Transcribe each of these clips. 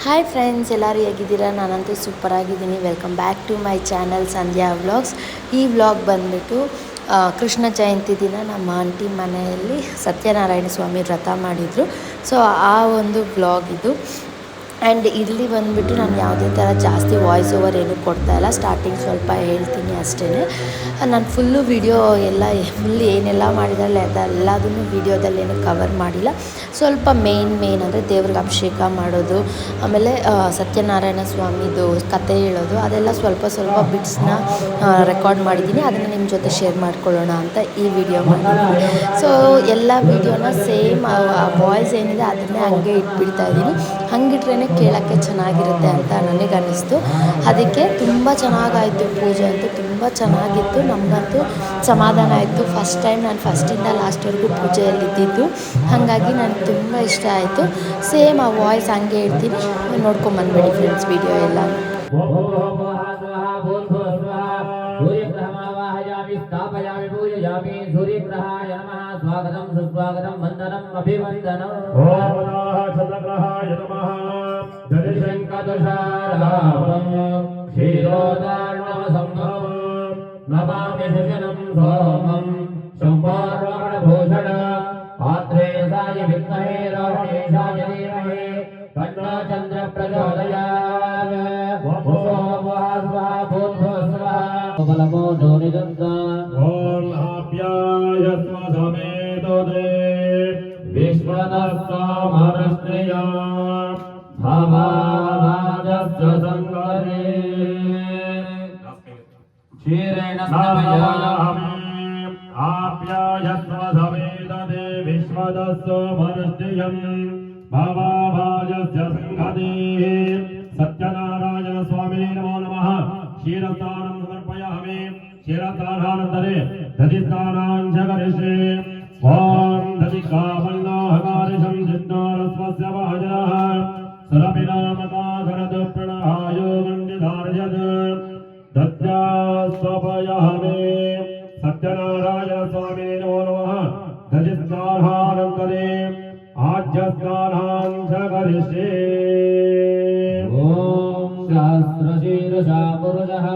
Hi friends, ಎಲ್ಲರೂ ಹೇಗಿದ್ದೀರಾ? ನಾನಂತೂ ಸೂಪರ್ ಆಗಿದ್ದೀನಿ. Welcome back to my channel Sandhya vlogs. ಈ ವ್ಲಾಗ್ ಬಂದುಬಿಟ್ಟು ಕೃಷ್ಣ ಜಯಂತಿ ದಿನ ನಮ್ಮ ಆಂಟಿ ಮನೆಯಲ್ಲಿ ಸತ್ಯನಾರಾಯಣ ಸ್ವಾಮಿ ವ್ರತ ಮಾಡಿದರು. ಸೊ ಆ ಒಂದು ವ್ಲಾಗ್ ಇದು. ಆ್ಯಂಡ್ ಇಲ್ಲಿ ಬಂದುಬಿಟ್ಟು ನಾನು ಯಾವುದೇ ಥರ ಜಾಸ್ತಿ ವಾಯ್ಸ್ ಓವರ್ ಏನೂ ಕೊಡ್ತಾಯಿಲ್ಲ. ಸ್ಟಾರ್ಟಿಂಗ್ ಸ್ವಲ್ಪ ಹೇಳ್ತೀನಿ ಅಷ್ಟೇ. ನಾನು ಫುಲ್ಲು ವೀಡಿಯೋ ಫುಲ್ ಏನೆಲ್ಲ ಮಾಡಿದಾರಲ್ಲ ಅದೆಲ್ಲದನ್ನು ವೀಡಿಯೋದಲ್ಲಿ ಏನೂ ಕವರ್ ಮಾಡಿಲ್ಲ. ಸ್ವಲ್ಪ ಮೇನ್ ಅಂದರೆ ದೇವ್ರಿಗೆ ಅಭಿಷೇಕ ಮಾಡೋದು, ಆಮೇಲೆ ಸತ್ಯನಾರಾಯಣ ಸ್ವಾಮಿದು ಕತೆ ಹೇಳೋದು, ಅದೆಲ್ಲ ಸ್ವಲ್ಪ ಬಿಟ್ಸ್ನ ರೆಕಾರ್ಡ್ ಮಾಡಿದ್ದೀನಿ. ಅದನ್ನು ನಿಮ್ಮ ಜೊತೆ ಶೇರ್ ಮಾಡ್ಕೊಳ್ಳೋಣ ಅಂತ ಈ ವಿಡಿಯೋ ಮಾಡಿದ್ದೀನಿ. ಸೊ ಎಲ್ಲ ವೀಡಿಯೋನ ಸೇಮ್ ವಾಯ್ಸ್ ಏನಿದೆ ಅದನ್ನೇ ಹಂಗೆ ಇಟ್ಬಿಡ್ತಾ ಇದ್ದೀನಿ. ಹಂಗಿಟ್ರೇ ಕೇಳೋಕ್ಕೆ ಚೆನ್ನಾಗಿರುತ್ತೆ ಅಂತ ನನಗನ್ನಿಸ್ತು. ಅದಕ್ಕೆ ತುಂಬ ಚೆನ್ನಾಗಾಯಿತು. ಪೂಜೆ ಅಂತೂ ತುಂಬ ಚೆನ್ನಾಗಿತ್ತು. ನಮಗಂತೂ ಸಮಾಧಾನ ಆಯಿತು. ಫಸ್ಟ್ ಟೈಮ್ ನಾನು ಫಸ್ಟಿಂದ ಲಾಸ್ಟ್ವರೆಗೂ ಪೂಜೆಯಲ್ಲಿದ್ದಿದ್ದು, ಹಾಗಾಗಿ ನನಗೆ ತುಂಬ ಇಷ್ಟ ಆಯಿತು. ಸೇಮ್ ಆ ವಾಯ್ಸ್ ಹಂಗೆ ಇಡ್ತೀನಿ, ನೋಡ್ಕೊಂಬಂದ್ಬಿಡಿ ಫ್ರೆಂಡ್ಸ್ ವಿಡಿಯೋ ಎಲ್ಲ. सूर्यग्रहाय नमः स्वागतं सुस्वागतं वन्दनम् अभिवन्दनम् चन्द्रग्रहाय नमः जनिशङ्कदशारामम् क्षीरोदार्णवसम्भवम् नमामि सुजनं सोमम् शम्भार्वाणभूषण आत्रेयसाय विद्महे रोहिणेशाय धीमहि तन्नो चन्द्र प्रचोदयात् बलमो जोनिदन्ता विश्वदस्तामरस्त्रिया भावाराजस्य संगरे क्षीरेण आप्यायस्व समेदते विश्वदस्तामरस्त्रियं भावाराजस्य संगरे सत्यनारायण स्वामी नमो नमः। क्षीरस्नानं समर्पयामि। क्षीरस्नानानन्तरे दधिस्नानाञ्च करिष्ये। स्वां दधिकामन्नाहकारिशं जिज्ञारस्वस्य वाजनः सरपिनामकाधरतु प्रणहायो मण्डिधार्यत् दद्यास्वपयामि। सत्यनारायण स्वामी नमो नमः। दधिस्नानानन्तरे आज्यस्नानाञ्च करिष्ये। सहस्रशीर्षा पुरुषः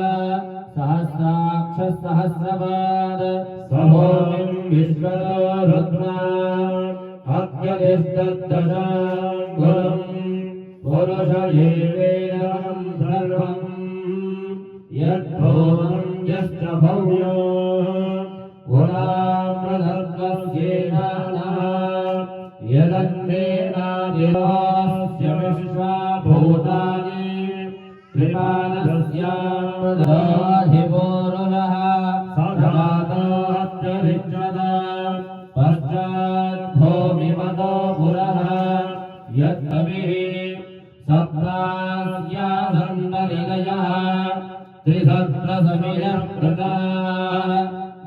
सहस्राक्षः सहस्रपाद सभोमिं विश्वतो रुद्रा अत्यधिष्ठद्दशाङ्गुलं पुरुष एवेदं सर्वं यद्भूतं यश्च भव्यो उदामृतत्वस्येनानः यदन्नेनादिवास्य विश्वाभूतानि कृपालस्यामृताधिपूरुषः सदातात्यधिष्ठत पश्चाद्भूमिमतो पुरः यत्कविः सप्तास्यासन्ननिलयः त्रिसत्रसमिरः कृताः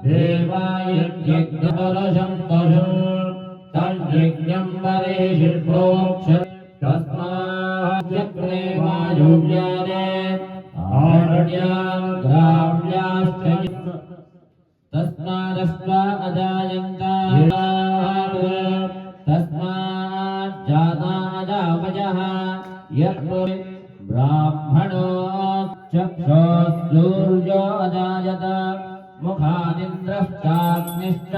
देवायज्ञपुरुषं पशुं तज्ज्ञं वरेषि प्रोक्ष तस्माच्चक्रे वायुव्याने आरण्यां ग्राम्याश्च तस्मादश्वा अजायन्ता तस्माज्जाताजावजः यत्र ब्राह्मणो चक्षुर्सूर्यो अजायत मुखादिन्द्रश्चाग्निश्च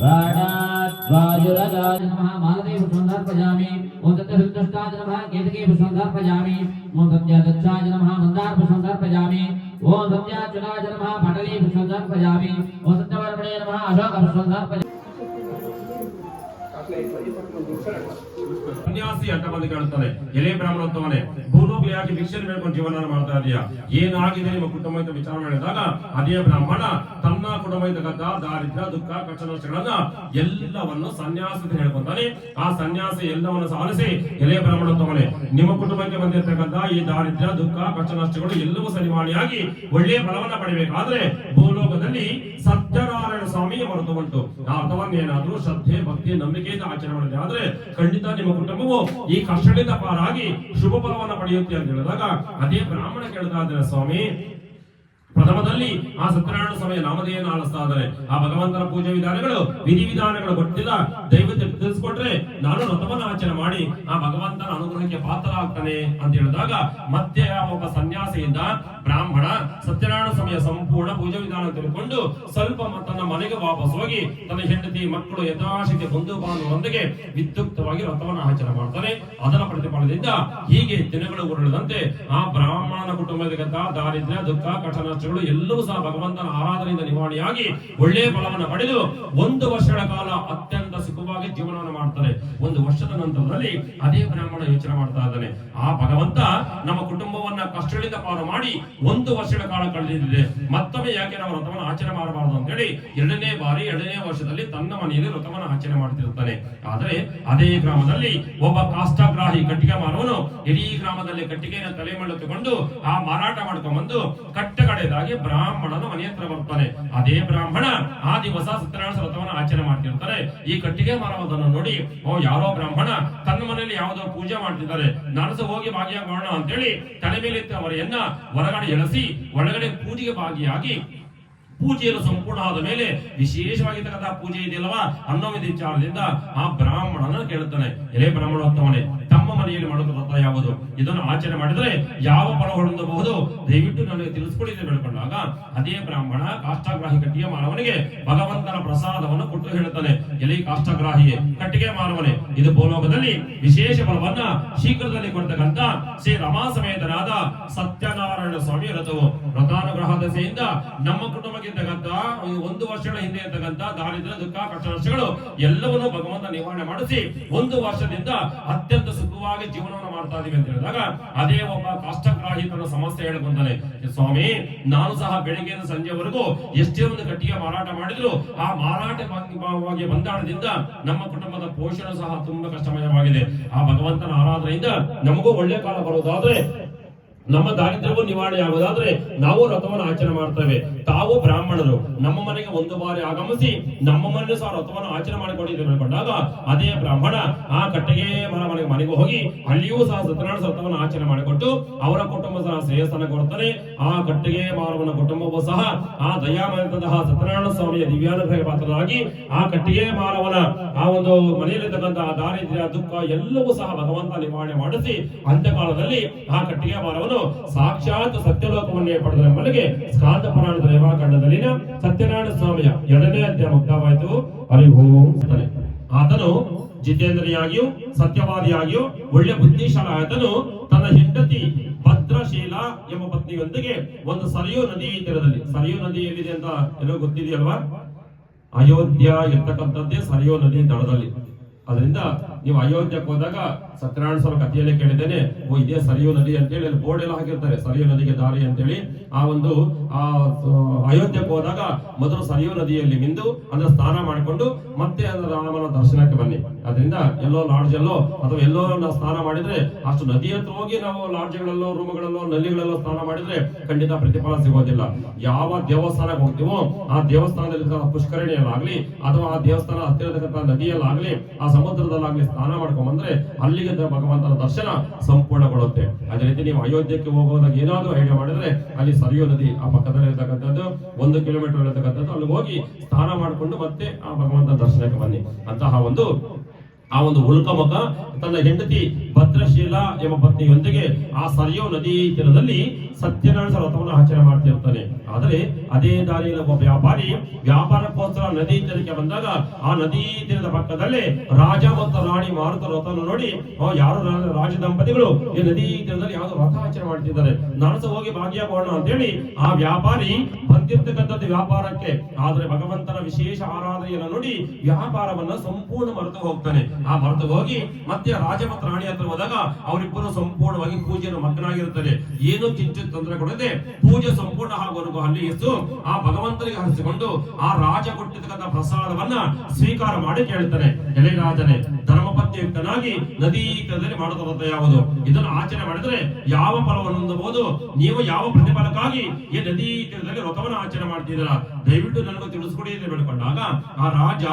प्राणाद्वायुरजाय नमः। महादेव पुष्पमर्पयामि। ओम सत्यसुष्टाय नमः। केतके पुष्पमर्पयामि। ओम सत्यादच्छाय नमः। मन्दार पुष्पमर्पयामि। ओम सत्याच्युताय नमः। पटली पुष्पमर्पयामि। ओम सत्यवर्मणे नमः। अशोक पुष्पमर्पयामि। ಸನ್ಯಾಸಿ ಅಂತ ಬಂದು ಕೇಳ್ತಾನೆ, ಎಲೆ ಬ್ರಾಹ್ಮಣೋತ್ತಮನೆ, ಭೂಲೋಕದಲ್ಲಿ ಯಾಕೆ ಭಿಕ್ಷೆ ಬೇಡ್ಕೊಂಡು ಜೀವನ ಮಾಡ್ತಾ ಇದೆಯಾ, ಏನಾಗಿದೆ ನಿಮ್ಮ ಕುಟುಂಬ ಅಂತ ವಿಚಾರ ಮಾಡಿದಾಗ ಅದೇ ಬ್ರಾಹ್ಮಣ ತನ್ನ ಕುಟುಂಬದ ದಾರಿದ್ರ್ಯ ದುಃಖ ಕಷ್ಟ ನಷ್ಟಗಳನ್ನ ಎಲ್ಲವನ್ನು ಸನ್ಯಾಸಿ ಹೇಳ್ಕೊಂತಾನೆ. ಆ ಸನ್ಯಾಸಿ ಎಲ್ಲವನ್ನು ಸಾಲಿಸಿ, ಎಲೆ ಬ್ರಾಹ್ಮಣೋತ್ತಮನೆ, ನಿಮ್ಮ ಕುಟುಂಬಕ್ಕೆ ಬಂದಿರತಕ್ಕಂತ ಈ ದಾರಿದ್ರ್ಯ ದುಃಖ ಕಷ್ಟ ನಷ್ಟಗಳು ಎಲ್ಲವೂ ಸರಿಮಾಣಿಯಾಗಿ ಒಳ್ಳೆಯ ಫಲವನ್ನ ಪಡೆಯಬೇಕಾದ್ರೆ ಭೂಲೋಕದಲ್ಲಿ ಸತ್ಯನಾರಾಯಣ ಸ್ವಾಮಿಯ ಹೊರತು ಉಂಟು. ಆ ಅರ್ಥವನ್ನೇನಾದ್ರೂ ಶ್ರದ್ಧೆ ಭಕ್ತಿ ನಂಬಿಕೆಯಿಂದ ಆಚರಣೆ ಮಾಡಿದೆ ಆದ್ರೆ ಖಂಡಿತ ನಿಮ್ಮ ಕುಟುಂಬವು ಈ ಕಷ್ಟದಿಂದ ಪಾರಾಗಿ ಶುಭ ಫಲವನ್ನ ಪಡೆಯುತ್ತೆ ಅಂತ ಹೇಳಿದಾಗ ಅದೇ ಬ್ರಾಹ್ಮಣ ಕೇಳ್ತಾ ಇದ್ದಾರೆ, ಸ್ವಾಮಿ ಪ್ರಥಮದಲ್ಲಿ ಆ ಸತ್ಯನಾರಾಯಣ ಸ್ವಾಮಿಯ ನಾಮಧೇಯನ ಆಲಿಸ್ತಾ ಇದ್ದಾರೆ. ಆ ಭಗವಂತನ ಪೂಜೆ ವಿಧಾನಗಳು ವಿಧಿವಿಧಾನಗಳು ಗೊತ್ತಿಲ್ಲ, ದಯವಿಟ್ಟು ತಿಳಿಸ್ಕೊಟ್ರೆ ನಾನು ವ್ರತವನ್ನ ಆಚರಣೆ ಮಾಡಿ ಆ ಭಗವಂತನ ಅನುಗ್ರಹಕ್ಕೆ ಪಾತ್ರ ಆಗ್ತಾನೆ ಅಂತ ಹೇಳಿದಾಗ ಮತ್ತೆ ಆ ಒಬ್ಬ ಸನ್ಯಾಸಿಯಿಂದ ಬ್ರಾಹ್ಮಣ ಸತ್ಯನಾರಾಯಣ ಸ್ವಾಮಿಯ ಸಂಪೂರ್ಣ ಪೂಜಾ ವಿಧಾನ ತಿಳ್ಕೊಂಡು ಸ್ವಲ್ಪ ತನ್ನ ಮನೆಗೆ ವಾಪಸ್ ಹೋಗಿ ತನ್ನ ಹೆಂಡತಿ ಮಕ್ಕಳು ಯಥಾಶಕ್ತಿ ಬಂಧು ಬಾಂಧವರೊಂದಿಗೆ ವಿದ್ಯುಕ್ತವಾಗಿ ವ್ರತವನ್ನ ಆಚರಣೆ ಮಾಡ್ತಾನೆ. ಅದರ ಪ್ರತಿಫಲದಿಂದ ಹೀಗೆ ದಿನಗಳು ಉರುಳದಂತೆ ಆ ಬ್ರಾಹ್ಮಣನ ಕುಟುಂಬದ ದಾರಿದ್ರ್ಯ, ದುಃಖ, ಕಷ್ಟ, ನಷ್ಟಗಳು ಎಲ್ಲವೂ ಸಹ ಭಗವಂತನ ಆರಾಧನೆಯಿಂದ ನಿವಾರಣೆಯಾಗಿ ಒಳ್ಳೆಯ ಫಲವನ್ನು ಪಡೆದು 1 ವರ್ಷಗಳ ಕಾಲ ಅತ್ಯಂತ ಸುಖವಾಗಿ ಜೀವನವನ್ನು ಮಾಡ್ತಾರೆ. 1 ವರ್ಷದ ನಂತರದಲ್ಲಿ ಅದೇ ಬ್ರಾಹ್ಮಣ ಯೋಚನೆ ಮಾಡ್ತಾ ಇದ್ದಾನೆ, ಆ ಭಗವಂತ ನಮ್ಮ ಕುಟುಂಬವನ್ನ ಕಷ್ಟಗಳಿಂದ ಪಾರು ಮಾಡಿ 1 ವರ್ಷಗಳ ಕಾಲ ಕಳೆದಿದೆ, ಮತ್ತೊಮ್ಮೆ ಯಾಕೆ ನಾವು ವ್ರತವನ್ನು ಆಚರಣೆ ಮಾಡಬಾರದು ಅಂತ ಹೇಳಿ 2ನೇ ವರ್ಷದಲ್ಲಿ ತನ್ನ ಮನೆಯಲ್ಲಿ ವ್ರತವನ್ನು ಆಚರಣೆ ಮಾಡ್ತಿರ್ತಾನೆ. ಆದರೆ ಅದೇ ಗ್ರಾಮದಲ್ಲಿ ಒಬ್ಬ ಕಾಷ್ಟಾಗ್ರಾಹಿ ಕಟ್ಟಿಗೆ ಮಾರುವನು ಇಡೀ ಗ್ರಾಮದಲ್ಲಿ ಕಟ್ಟಿಗೆಯನ್ನು ತಲೆ ಮೇಲೆ ತಗೊಂಡು ಆ ಮಾರಾಟ ಮಾಡ್ಕೊಂಡ್ ಬಂದು ಕಟ್ಟಕಡೆದಾಗಿ ಬ್ರಾಹ್ಮಣನ ಮನೆ ಹತ್ರ ಬರ್ತಾನೆ. ಅದೇ ಬ್ರಾಹ್ಮಣ ಆ ದಿವಸ ಸತ್ಯನಾರಾಯಣ ವ್ರತವನ್ನು ಆಚರಣೆ ಮಾಡ್ತಿರ್ತಾರೆ. ಈ ಕಟ್ಟಿಗೆ ಮಾರುವುದನ್ನು ನೋಡಿ ಯಾರೋ ಬ್ರಾಹ್ಮಣ ತನ್ನ ಮನೆಯಲ್ಲಿ ಯಾವುದೋ ಪೂಜೆ ಮಾಡ್ತಿದ್ದಾರೆ, ನಾನು ಸಹ ಹೋಗಿ ಭಾಗಿಯಾಗೋಣ ಅಂತೇಳಿ ತಲೆ ಮೇಲೆ ಅವರೆಯನ್ನ ಹೊರಗಡೆ ಎಳಸಿ ಒಳಗಡೆ ಪೂಜೆಗೆ ಭಾಗಿಯಾಗಿ ಪೂಜೆಯನ್ನು ಸಂಪೂರ್ಣ ಆದ ಮೇಲೆ ವಿಶೇಷವಾಗಿರ್ತಕ್ಕಂಥ ಪೂಜೆ ಇದೆಯಲ್ವಾ ಅನ್ನೋ ವಿಚಾರದಿಂದ ಆ ಬ್ರಾಹ್ಮಣನ ಕೇಳುತ್ತಾನೆ, ಎಲೆ ಬ್ರಾಹ್ಮಣೋತ್ತಮನೇ, ತಮ್ಮ ಮನೆಯಲ್ಲಿ ಮಾಡುವ ವ್ರತ ಯಾವುದು, ಇದನ್ನು ಆಚರಣೆ ಮಾಡಿದ್ರೆ ಯಾವ ಫಲ ಹೊಂದಬಹುದು, ದಯವಿಟ್ಟು ನನಗೆ ತಿಳಿಸ್ಕೊಡಿ ಅಂತ ಹೇಳ್ಕೊಂಡಾಗ ಅದೇ ಬ್ರಾಹ್ಮಣ ಕಾಷ್ಟಾಗ್ರಾಹಿ ಕಟ್ಟಿಗೆ ಮಾರವನಿಗೆ ಭಗವಂತನ ಪ್ರಸಾದವನ್ನು ಕೊಟ್ಟು ಹೇಳುತ್ತಾನೆ, ಎಲೆ ಕಾಷ್ಟಾಗ್ರಾಹಿಯೇ, ಕಟ್ಟಿಗೆ ಮಾರವನೇ, ಇದು ಭೂಲೋಕದಲ್ಲಿ ವಿಶೇಷ ಫಲವನ್ನ ಶೀಘ್ರದಲ್ಲಿ ಕೊಡ್ತಕ್ಕಂಥ ಶ್ರೀ ರಮಾ ಸಮೇತನಾದ ಸತ್ಯನಾರಾಯಣ ಸ್ವಾಮಿ ವ್ರತವು. ವ್ರತಾನುಗ್ರಹ ದಶೆಯಿಂದ ನಮ್ಮ ಕುಟುಂಬಕ್ಕೆ 1 ವರ್ಷಗಳ ಹಿಂದೆ ಇರ್ತಕ್ಕಂಥ ದಾರಿದ್ರ್ಯ, ದುಃಖ, ಕಷ್ಟ, ನಷ್ಟಗಳು ಎಲ್ಲವನ್ನೂ ಭಗವಂತ ನಿವಾರಣೆ ಮಾಡಿಸಿ 1 ವರ್ಷದಿಂದ ಅತ್ಯಂತ ಸುಖವಾಗಿ ಜೀವನವನ್ನು ಮಾಡ್ತಾ ಇದೀವಿ ಅಂತ ಹೇಳಿದಾಗ ಅದೇ ಒಬ್ಬ ಕಾಷ್ಟಗ್ರಾಹಿ ತನ್ನ ಸಮಸ್ಯೆ ಹೇಳ್ಕೊಂತಾನೆ, ಸ್ವಾಮಿ ನಾನು ಸಹ ಬೆಳಿಗ್ಗೆಯಿಂದ ಸಂಜೆವರೆಗೂ ಎಷ್ಟೇ ಒಂದು ಕಟ್ಟಿಗೆ ಮಾರಾಟ ಮಾಡಿದ್ರು ಆ ಮಾರಾಟ ಬಂದಾಣದಿಂದ ನಮ್ಮ ಕುಟುಂಬದ ಪೋಷಣೆ ಸಹ ತುಂಬಾ ಕಷ್ಟಮಯವಾಗಿದೆ. ಆ ಭಗವಂತನ ಆರಾಧನೆಯಿಂದ ನಮಗೂ ಒಳ್ಳೆ ಕಾಲ ಬರುವುದಾದ್ರೆ, ನಮ್ಮ ದಾರಿದ್ರ್ಯವು ನಿವಾರಣೆ ಆಗುವುದಾದ್ರೆ ನಾವು ವ್ರತವನ್ನು ಆಚರಣೆ ಮಾಡ್ತೇವೆ. ತಾವು ಬ್ರಾಹ್ಮಣರು ನಮ್ಮ ಮನೆಗೆ 1 ಬಾರಿ ಆಗಮಿಸಿ ನಮ್ಮ ಮನೆ ಸಹ ವ್ರತವನ್ನು ಆಚರಣೆ ಮಾಡಿಕೊಂಡಿದ್ದೇವೆ ಅನ್ಕೊಂಡಾಗ ಅದೇ ಬ್ರಾಹ್ಮಣ ಆ ಕಟ್ಟಿಗೆ ಮನೆಗೆ ಹೋಗಿ ಅಲ್ಲಿಯೂ ಸಹ ಸತ್ಯನಾರಾಯಣ ವ್ರತವನ್ನು ಆಚರಣೆ ಮಾಡಿಕೊಟ್ಟು ಅವರ ಕುಟುಂಬ ಸಹ ಶ್ರೇಯಸ್ಸನ್ನು ಕೊಡ್ತಾರೆ. ಆ ಕಟ್ಟಿಗೆ ಮಾರವನ ಕುಟುಂಬವೂ ಸಹ ಆ ದಯಾಮಯಂತಹ ಸತ್ಯನಾರಾಯಣ ಸ್ವಾಮಿಯ ದಿವ್ಯಾನುಗ್ರಹ ಪಾತ್ರರಾಗಿ ಆ ಕಟ್ಟಿಗೆ ಮಾರವನ ಆ ಒಂದು ಮನೆಯಲ್ಲಿರ್ತಕ್ಕಂತಹ ದಾರಿದ್ರ್ಯ, ದುಃಖ ಎಲ್ಲವೂ ಸಹ ಭಗವಂತ ನಿವಾರಣೆ ಮಾಡಿಸಿ ಅಂತ್ಯಕಾಲದಲ್ಲಿ ಆ ಕಟ್ಟಿಗೆ ಮಾರವನು ಸಾಕ್ಷಾತ್ ಸತ್ಯಲೋಕವನ್ನೇ ಪಡೆದರೆಂಬಲ್ಲಿಗೆ ಸ್ಕಾಂದ ಪುರಾಣದ ರೇವಾಖಂಡದಲ್ಲಿನ ಸತ್ಯನಾರಾಯಣ ಸ್ವಾಮಿಯ 2ನೇ ಅಧ್ಯಾಯ ಮುಕ್ತಾಯವಾಯಿತು. ಆತನು ಜಿತೇಂದ್ರಿಯಾಗಿಯೂ ಸತ್ಯವಾದಿಯಾಗಿಯೂ ಒಳ್ಳೆ ಬುದ್ಧಿಶಾಲ ಆತನು ತನ್ನ ಹೆಂಡತಿ ಭದ್ರಶೀಲ ಎಂಬ ಪತ್ನಿಯೊಂದಿಗೆ ಒಂದು ಸರಿಯೂ ನದಿ ತೀರದಲ್ಲಿ, ಸರಿಯೂ ನದಿ ಎಲ್ಲಿದೆ ಅಂತ ಎಲ್ಲೋ ಗೊತ್ತಿದೆಯಲ್ವಾ, ಅಯೋಧ್ಯ ಇರ್ತಕ್ಕಂಥದ್ದೇ ಸರಿಯೂ ನದಿ ದಡದಲ್ಲಿ. ಅದರಿಂದ ನೀವು ಅಯೋಧ್ಯಕ್ಕೆ ಹೋದಾಗ ಸತ್ಯನಾರಾಯಣ ಸ್ವಾಮಿ ಕಥೆಯಲ್ಲೇ ಕೇಳಿದ್ದೇನೆ, ಇದೇ ಸರಿಯೂ ನದಿ ಅಂತೇಳಿ ಅಲ್ಲಿ ಬೋರ್ಡ್ ಎಲ್ಲ ಹಾಕಿರ್ತಾರೆ, ಸರಿಯೂ ನದಿಗೆ ದಾರಿ ಅಂತೇಳಿ. ಆ ಒಂದು ಅಯೋಧ್ಯಕ್ಕೆ ಹೋದಾಗ ಮೊದಲು ಸರಿಯೂ ನದಿಯಲ್ಲಿ ಮಿಂದು ಅಂದ್ರೆ ಸ್ನಾನ ಮಾಡಿಕೊಂಡು ಮತ್ತೆ ರಾಮನ ದರ್ಶನಕ್ಕೆ ಬನ್ನಿ. ಅದರಿಂದ ಎಲ್ಲೋ ಲಾಡ್ಜಲ್ಲೋ ಅಥವಾ ಎಲ್ಲೋ ನಾವು ಸ್ನಾನ ಮಾಡಿದ್ರೆ ಅಷ್ಟು ನದಿ ಹತ್ರ ಹೋಗಿ ನಾವು ಲಾಡ್ಜ್ಗಳಲ್ಲೋ, ರೂಮ್ಗಳಲ್ಲೋ, ನಲ್ಲಿಗಳಲ್ಲೋ ಸ್ನಾನ ಮಾಡಿದ್ರೆ ಖಂಡಿತ ಪ್ರತಿಫಲ ಸಿಗೋದಿಲ್ಲ. ಯಾವ ದೇವಸ್ಥಾನಕ್ಕೆ ಹೋಗ್ತೀವೋ ಆ ದೇವಸ್ಥಾನದಲ್ಲಿ ಪುಷ್ಕರಣಿಯಲ್ಲಾಗ್ಲಿ ಅಥವಾ ಆ ದೇವಸ್ಥಾನ ಹತ್ತಿರತಕ್ಕಂಥ ನದಿಯಲ್ಲಾಗ್ಲಿ ಆ ಸಮುದ್ರದಲ್ಲಾಗ್ಲಿ ಸ್ನಾನ ಮಾಡ್ಕೊಂಡ್ ಬಂದ್ರೆ ಅಲ್ಲಿಗೆ ಭಗವಂತನ ದರ್ಶನ ಸಂಪೂರ್ಣಗೊಳ್ಳುತ್ತೆ. ಅದೇ ರೀತಿ ನೀವು ಅಯೋಧ್ಯಕ್ಕೆ ಹೋಗೋದಾಗ ಏನಾದ್ರೂ ಐಡಿಯಾ ಮಾಡಿದ್ರೆ ಅಲ್ಲಿ ಸರಿಯೂ ನದಿ ಆ ಪಕ್ಕದಲ್ಲಿ ಇರ್ತಕ್ಕಂಥದ್ದು 1 ಕಿಲೋಮೀಟರ್ ಇರತಕ್ಕಂಥದ್ದು, ಅಲ್ಲಿ ಹೋಗಿ ಸ್ನಾನ ಮಾಡಿಕೊಂಡು ಮತ್ತೆ ಆ ಭಗವಂತನ ದರ್ಶನಕ್ಕೆ ಬನ್ನಿ. ಅಂತಹ ಆ ಒಂದು ಉಲ್ಕಮುಖ ತನ್ನ ಹೆಂಡತಿ ಭದ್ರಶೀಲ ಎಂಬ ಪತ್ನಿಯೊಂದಿಗೆ ಆ ಸರಿಯೂ ನದಿ ತೀರದಲ್ಲಿ ಸತ್ಯನಾರಾಯಣ ವ್ರತವನ್ನು ಆಚರಣೆ ಮಾಡ್ತಿರ್ತಾನೆ. ಆದರೆ ಅದೇ ದಾರಿಯಲ್ಲಿ ಒಬ್ಬ ವ್ಯಾಪಾರಿ ವ್ಯಾಪಾರಕ್ಕೋಸ್ಕರ ನದಿ ತೀರಕ್ಕೆ ಬಂದಾಗ ಆ ನದಿ ತೀರದ ಪಕ್ಕದಲ್ಲಿ ರಾಜ ಮತ್ತು ರಾಣಿ ಮಾರುತ ವ್ರತವನ್ನು ನೋಡಿ ಯಾರು ರಾಜ ದಂಪತಿಗಳು ಈ ನದಿ ತೀರದಲ್ಲಿ ಯಾವ್ದು ವ್ರತ ಆಚರಣೆ ಮಾಡ್ತಿದ್ದಾರೆ, ನಾನು ಸಹ ಹೋಗಿ ಭಾಗಿಯಾಗೋಣ ಅಂತೇಳಿ ಆ ವ್ಯಾಪಾರಿ ಬಂದಿರ್ತಕ್ಕಂಥದ್ದು ವ್ಯಾಪಾರಕ್ಕೆ. ಆದ್ರೆ ಭಗವಂತನ ವಿಶೇಷ ಆರಾಧನೆಯನ್ನು ನೋಡಿ ವ್ಯಾಪಾರವನ್ನ ಸಂಪೂರ್ಣ ಮರೆತು ಹೋಗ್ತಾನೆ. ಆ ಮರೆತು ಹೋಗಿ ಮತ್ತೆ ರಾಜ ಮತ್ತು ರಾಣಿ ಹತ್ರ ಹೋದಾಗ ಅವರಿಬ್ಬರು ಸಂಪೂರ್ಣವಾಗಿ ಪೂಜೆಯನ್ನು ಮಗ್ನಾಗಿರುತ್ತದೆ. ಏನು ಕಿಂಚಿತ್ ತೊಂದರೆ ಕೊಡದೆ ಪೂಜೆ ಸಂಪೂರ್ಣ ಆಗುವವರೆಗೂ ಅಲ್ಲಿ ಇದ್ದು ಆ ಭಗವಂತನಿಗೆ ಹರಿಸಿಕೊಂಡು ಆ ರಾಜ ಕೊಟ್ಟಿರ್ತಕ್ಕಂಥ ಪ್ರಸಾದವನ್ನ ಸ್ವೀಕಾರ ಮಾಡಿ ಕೇಳ್ತಾನೆ, ಎಲೆ ರಾಜನೇ, ಧರ್ಮಪತ್ನಿಯುಕ್ತನಾಗಿ ನದಿ ತೀರದಲ್ಲಿ ಮಾಡುವ ವ್ರತ ಯಾವುದು, ಇದನ್ನು ಆಚರಣೆ ಮಾಡಿದ್ರೆ ಯಾವ ಫಲವನ್ನು ಹೊಂದಬಹುದು, ನೀವು ಯಾವ ಪ್ರತಿಫಲಕ್ಕಾಗಿ ಈ ನದಿ ತೀರದಲ್ಲಿ ವ್ರತವನ್ನು ಆಚರಣೆ ಮಾಡ್ತಿದ್ದೀರಾ, ದಯವಿಟ್ಟು ನನಗೂ ತಿಳಿಸ್ಕೊಡಿ ಅಂತ ಬೇಡ್ಕೊಂಡಾಗ ಆ ರಾಜ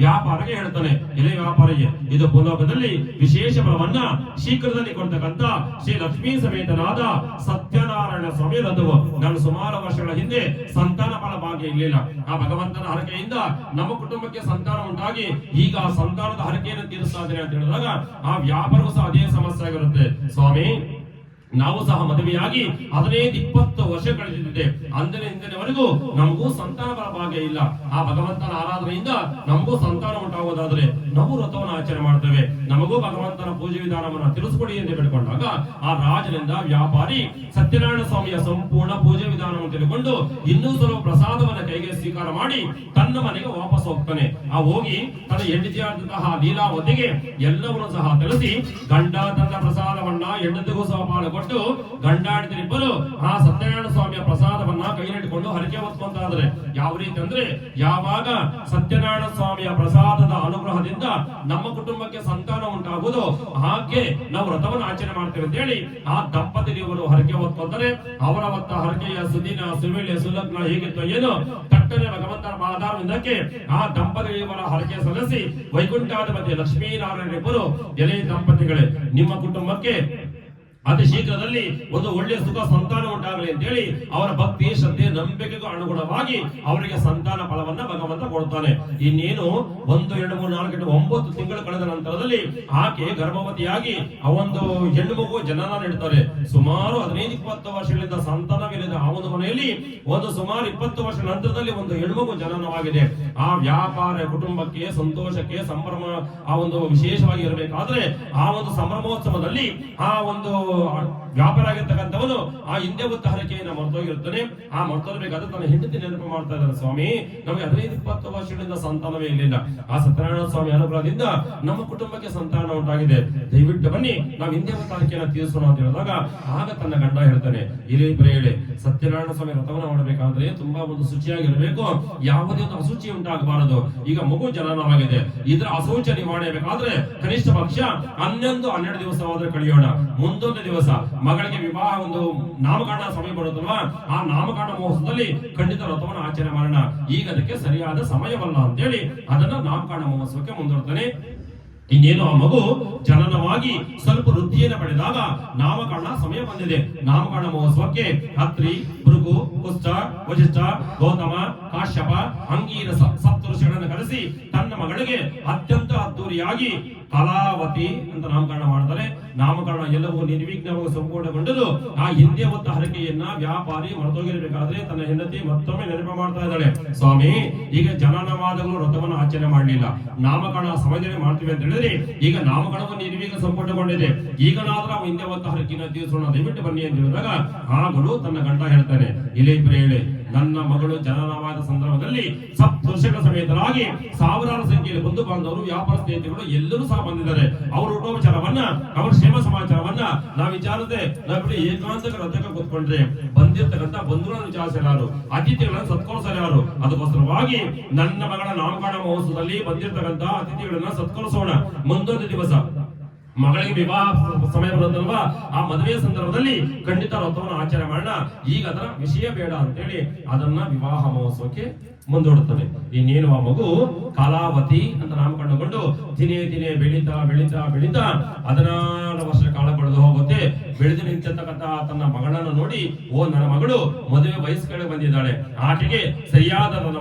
ವ್ಯಾಪಾರಕ್ಕೆ ಹೇಳ್ತಾನೆ, ಎಲೆ ವ್ಯಾಪಾರಿಗೆ ಇದು ಭೂಲೋಕದಲ್ಲಿ ವಿಶೇಷ ಫಲವನ್ನ ಶೀಘ್ರದಲ್ಲಿ ಕೊಡ್ತಕ್ಕಂತ ಶ್ರೀ ಲಕ್ಷ್ಮೀ ಸಮೇತನಾದ ಸತ್ಯನಾರಾಯಣ ಸ್ವಾಮಿ ರಥವು. ನಾನು ಸುಮಾರು ವರ್ಷಗಳ ಹಿಂದೆ ಸಂತಾನ ಫಲ ಭಾಗ್ಯ ಇರಲಿಲ್ಲ. ಆ ಭಗವಂತನ ಹರಕೆಯಿಂದ ನಮ್ಮ ಕುಟುಂಬಕ್ಕೆ ಸಂತಾನ ಉಂಟಾಗಿ ಈಗ ಆ ಸಂತಾನದ ಹರಕೆಯನ್ನು ತೀರಿಸ್ತಾ ಇದ್ದೇನೆ ಅಂತ ಹೇಳಿದಾಗ ಆ ವ್ಯಾಪಾರವೂ ಸಹ ಅದೇ ಸಮಸ್ಯೆ ಆಗಿರುತ್ತೆ. ಸ್ವಾಮಿ, ನಾವು ಸಹ ಮದುವೆಯಾಗಿ 15-20 ವರ್ಷ ಕಳೆದಿದೆ. ಅಂದಿನವರೆಗೂ ನಮಗೂ ಸಂತಾನ ಬರ ಭಾಗ್ಯ ಇಲ್ಲ. ಆ ಭಗವಂತನ ಆರಾಧನೆಯಿಂದ ನಮಗೂ ಸಂತಾನ ಉಂಟಾಗುವುದಾದ್ರೆ ನಾವು ವ್ರತವನ್ನು ಆಚರಣೆ ಮಾಡ್ತೇವೆ. ನಮಗೂ ಭಗವಂತನ ಪೂಜೆ ವಿಧಾನವನ್ನು ತಿಳಿಸ್ಕೊಡಿ ಎಂದು ಬೇಡಿಕೊಂಡಾಗ ಆ ರಾಜನಿಂದ ವ್ಯಾಪಾರಿ ಸತ್ಯನಾರಾಯಣ ಸ್ವಾಮಿಯ ಸಂಪೂರ್ಣ ಪೂಜೆ ವಿಧಾನವನ್ನು ತಿಳಿದುಕೊಂಡು ಇನ್ನೂ ಸ್ವಲ್ಪ ಪ್ರಸಾದವನ್ನು ಕೈಗೆ ಸ್ವೀಕಾರ ಮಾಡಿ ತನ್ನ ಮನೆಗೆ ವಾಪಸ್ ಹೋಗ್ತಾನೆ. ಆ ಹೋಗಿ ತನ್ನ ಹೆಂಡತಿಯಾದಂತಹ ಲೀಲಾವತಿಗೆ ಎಲ್ಲವನ್ನೂ ಸಹ ತಿಳಿಸಿ ಗಂಡ ತನ್ನ ಪ್ರಸಾದವನ್ನ ಹೆಂಡತಿಗೂ ಸಹ ಪಾಲು ಕೊಟ್ಟು ಗಂಡ ಹೆಂಡತಿರಿಬ್ಬರು ಆ ಸತ್ಯನಾರಾಯಣ ಸ್ವಾಮಿಯ ಪ್ರಸಾದವನ್ನ ಕೈಲಿಟ್ಟುಕೊಂಡು ಹರಕೆ ಹೊತ್ಕೊಂತ ಇದ್ದಾರೆ. ಯಾವ ರೀತಿ ಅಂದ್ರೆ, ಯಾವಾಗ ಸತ್ಯನಾರಾಯಣ ಸ್ವಾಮಿಯ ಪ್ರಸಾದದ ಅನುಗ್ರಹದಿಂದ ನಮ್ಮ ಕುಟುಂಬಕ್ಕೆ ಸಂತಾನ ಉಂಟಾಗುವುದು ಹಾಗೆ ನಾವು ವ್ರತವನ್ನು ಆಚರಣೆ ಮಾಡ್ತೇವೆ ಅಂತ ಹೇಳಿ ಆ ದಂಪತಿಯವರು ಹರಕೆ ಹೊತ್ಕೊಂತಾರೆ. ಅವರ ಹೊತ್ತ ಹರಕೆಯ ಸುದಿನ ಸುವೇಳೆ ಸುಲಗ್ನ ಹೇಗಿತ್ತು ಏನು ತಟ್ಟನೆ ಭಗವಂತನ ಪಾದಾರವಿಂದಕ್ಕೆ ಆ ದಂಪತಿಯವರ ಹರಕೆ ಸಲ್ಲಿಸಿ ವೈಕುಂಠಾಧಿಪತಿ ಲಕ್ಷ್ಮೀನಾರಾಯಣರಿಬ್ಬರು ಎಲೆ ದಂಪತಿಗಳೇ, ನಿಮ್ಮ ಕುಟುಂಬಕ್ಕೆ ಅತಿ ಶೀಘ್ರದಲ್ಲಿ ಒಂದು ಒಳ್ಳೆಯ ಸುಖ ಸಂತಾನ ಉಂಟಾಗಲಿ ಅಂತ ಹೇಳಿ ಅವರ ಭಕ್ತಿ ಶ್ರದ್ಧೆ ನಂಬಿಕೆಗೂ ಅನುಗುಣವಾಗಿ ಅವರಿಗೆ ಸಂತಾನ ಫಲವನ್ನ ಭಗವಂತ ಕೊಡ್ತಾನೆ. ಇನ್ನೇನು 1, 2, 3, 4, 9 ತಿಂಗಳು ಕಳೆದ ನಂತರದಲ್ಲಿ ಆಕೆ ಗರ್ಭವತಿಯಾಗಿ ಆ ಒಂದು ಹೆಣ್ಣು ಮಗು ಜನನ ನೀಡುತ್ತಾರೆ. ಸುಮಾರು 15-20 ವರ್ಷಗಳಿಂದ ಸಂತಾನವಿಲ್ಲದ ಆ ಒಂದು ಮನೆಯಲ್ಲಿ ಒಂದು ಸುಮಾರು 20 ವರ್ಷ ನಂತರದಲ್ಲಿ ಒಂದು ಹೆಣ್ಣು ಮಗು ಜನನವಾಗಿದೆ. ಆ ವ್ಯಾಪಾರ ಕುಟುಂಬಕ್ಕೆ ಸಂತೋಷಕ್ಕೆ ಸಂಭ್ರಮ ಆ ಒಂದು ವಿಶೇಷವಾಗಿ ಇರಬೇಕಾದ್ರೆ ಆ ಒಂದು ಸಂಭ್ರಮೋತ್ಸವದಲ್ಲಿ ಆ ಒಂದು ವ್ಯಾಪಾರ ಆಗಿರ್ತಕ್ಕಂಥವನು ಆ ಹಿಂದೆ ಹೊತ್ತ ಹರಕೆಯನ್ನು ಮರ್ತೋಗಿರ್ತಾನೆ. ಆ ಮರ್ತೋಗ್ಬೇಕಾದ್ರೆ ತನ್ನ ಹೆಂಡತಿ ನೆನಪು ಮಾಡ್ತಾ ಇದ್ದಾರೆ, ಸ್ವಾಮಿ ನಮಗೆ 15-20 ವರ್ಷಗಳಿಂದ ಸಂತಾನವೇ ಇರಲಿಲ್ಲ. ಆ ಸತ್ಯನಾರಾಯಣ ಸ್ವಾಮಿ ಅನುಗ್ರಹದಿಂದ ನಮ್ಮ ಕುಟುಂಬಕ್ಕೆ ಸಂತಾನ ಉಂಟಾಗಿದೆ. ದಯವಿಟ್ಟು ಬನ್ನಿ ನಾವು ಹಿಂದೆ ಹೊತ್ತ ಹರಕೆಯನ್ನು ತೀರಿಸೋಣ ಅಂತ ಹೇಳಿದಾಗ ಆಗ ತನ್ನ ಗಂಡ ಹೇಳ್ತಾನೆ, ಇಲ್ಲಿ ಪ್ರೇಳೆ ಸತ್ಯನಾರಾಯಣ ಸ್ವಾಮಿ ವ್ರತವನ್ನು ಮಾಡಬೇಕಾದ್ರೆ ತುಂಬಾ ಒಂದು ಶುಚಿಯಾಗಿರಬೇಕು, ಯಾವುದೇ ಒಂದು ಅಶುಚಿ ಉಂಟಾಗಬಾರದು. ಈಗ ಮಗು ಜನನವಾಗಿದೆ, ಇದರ ಅಶೌಚ ನಿವಾರಣೆ ಬೇಕಾದ್ರೆ ಕನಿಷ್ಠ ಪಕ್ಷ 11-12 ದಿವಸವಾದ್ರೆ ಕಳೆಯೋಣ. ಮುಂದೊಂದು ದಿವಸ ಮಗಳಿಗೆ ವಿವಾಹ ಒಂದು ನಾಮಕರಣ ಸಮಯ ಬರುತ್ತಲ್ವಾ, ಆ ನಾಮಕರಣ ಮಹೋತ್ಸವದಲ್ಲಿ ಖಂಡಿತ ವ್ರತವನ್ನು ಆಚರಣೆ ಮಾಡೋಣ. ಈಗ ಅದಕ್ಕೆ ಸರಿಯಾದ ಸಮಯವಲ್ಲ ಅಂತೇಳಿ ಅದನ್ನ ನಾಮಕರಣ ಮಹೋತ್ಸವಕ್ಕೆ ಮುಂದುವರ್ತಾನೆ. ಇನ್ನೇನು ಆ ಮಗು ಜನನವಾಗಿ ಸ್ವಲ್ಪ ವೃದ್ಧಿಯನ್ನು ಪಡೆದಾಗ ನಾಮಕರಣ ಸಮಯ ಬಂದಿದೆ. ನಾಮಕರಣ ಮಹೋತ್ಸವಕ್ಕೆ ಅತ್ರಿ, ಭೃಗು, ಕುಸ್ತ, ವಶಿಷ್ಠ, ಗೌತಮ, ಕಾಶ್ಯಪ, ಅಂಗೀರಸ ಸಪ್ತಋಷಿಗಳನ್ನು ಕರೆಸಿ ತನ್ನ ಮಗಳಿಗೆ ಅತ್ಯಂತ ಅದ್ದೂರಿಯಾಗಿ ಕಲಾವತಿ ಅಂತ ನಾಮಕರಣ ಮಾಡ್ತಾರೆ. ನಾಮಕರಣ ಎಲ್ಲವೂ ನಿರ್ವಿಘ್ನವಾಗಿ ಸಂಪೂರ್ಣಗೊಂಡರು. ಆ ಹಿಂದೆ ಹೊತ್ತ ಹರಕೆಯನ್ನ ವ್ಯಾಪಾರಿ ಮರೆತೋಗಿರಬೇಕಾದ್ರೆ ತನ್ನ ಹೆಂಡತಿ ಮತ್ತೊಮ್ಮೆ ನೆನಪು ಮಾಡ್ತಾ ಇದ್ದಾಳೆ, ಸ್ವಾಮಿ ಈಗ ಜನನವಾದಗಳು ವ್ರತವನ್ನು ಆಚರಣೆ ಮಾಡಲಿಲ್ಲ, ನಾಮಕರಣ ಸಮಯದಲ್ಲಿ ಮಾಡ್ತೀವಿ ಅಂತ ಹೇಳಿದ್ರೆ ಈಗ ನಾಮಕರಣವು ನಿರ್ವಿಘ್ನ ಸಂಪೂರ್ಣಗೊಂಡಿದೆ, ಈಗನಾದ್ರೂ ನಾವು ಹಿಂದೆ ಹೊತ್ತ ಹರಕೆಯನ್ನು ತೀರಿಸೋಣ, ದಯವಿಟ್ಟು ಬನ್ನಿ ಅಂತ ಹೇಳಿದಾಗ ಆಗಲು ತನ್ನ ಗಂಡ ಹೇಳ್ತಾನೆ, ಇಲ್ಲೇ ಪ್ರೇಳೆ ನನ್ನ ಮಗಳು ಜನನವಾದ ಸಂದರ್ಭದಲ್ಲಿ ಸಪ್ತಋಷಿಗಳ ಸಮೇತರಾಗಿ ಸಾವಿರಾರು ಸಂಖ್ಯೆಯಲ್ಲಿ ಬಂಧು ಬಾಂಧವರು ವ್ಯಾಪಾರ ಸ್ನೇಹಿತರು ಎಲ್ಲರೂ ಸಹ ಬಂದಿದ್ದಾರೆ. ಅವರ ಊಟೋಪಚಾರವನ್ನ ಅವರ ಕ್ಷೇಮ ಸಮಾಚಾರವನ್ನ ನಾವು ವಿಚಾರದೆ ನಾವು ಏಕಾಂತಕ ರಥಕ್ಕೆ ಕೂತ್ಕೊಂಡ್ರೆ ಬಂದಿರ್ತಕ್ಕಂಥ ಬಂಧುಗಳನ್ನು ವಿಚಾರಿಸಲಾರು, ಅತಿಥಿಗಳನ್ನು ಸತ್ಕರಿಸಲಾರು. ಅದಕ್ಕೋಸ್ಕರವಾಗಿ ನನ್ನ ಮಗಳ ನಾಮಕರಣ ಮಹೋತ್ಸವದಲ್ಲಿ ಬಂದಿರ್ತಕ್ಕಂಥ ಅತಿಥಿಗಳನ್ನ ಸತ್ಕರಿಸೋಣ. ಮುಂದೊಂದು ದಿವಸ ಮಗಳಿಗೆ ವಿವಾಹ ಸಮಯ ಬರುತ್ತಲ್ವಾ, ಆ ಮದುವೆಯ ಸಂದರ್ಭದಲ್ಲಿ ಖಂಡಿತ ವ್ರತವನ್ನು ಆಚರಣೆ ಮಾಡೋಣ. ಈಗ ಅದರ ವಿಷಯ ಬೇಡ ಅಂತೇಳಿ ಅದನ್ನ ವಿವಾಹ ಮಹೋತ್ಸವಕ್ಕೆ ಮುಂದೂಡುತ್ತದೆ. ಇನ್ನೇನು ಆ ಮಗು ಕಲಾವತಿ ಅಂತ ನಾಮಕರಣಗೊಂಡು ದಿನೇ ದಿನೇ ಬೆಳೀತಾ ಬೆಳೀತಾ ಬೆಳೀತಾ 16 ವರ್ಷ ಕಾಲ ಕಳೆದು ಹೋಗುತ್ತೆ. ಬೆಳೆದು ನಿಂತಿರ್ತಕ್ಕಂಥ ತನ್ನ ಮಗಳನ್ನ ನೋಡಿ, ಓ ನನ್ನ ಮಗಳು ಮದುವೆ ವಯಸ್ಸಿಗೆ ಬಂದಿದ್ದಾಳೆ, ಆಕೆಗೆ ಸರಿಯಾದ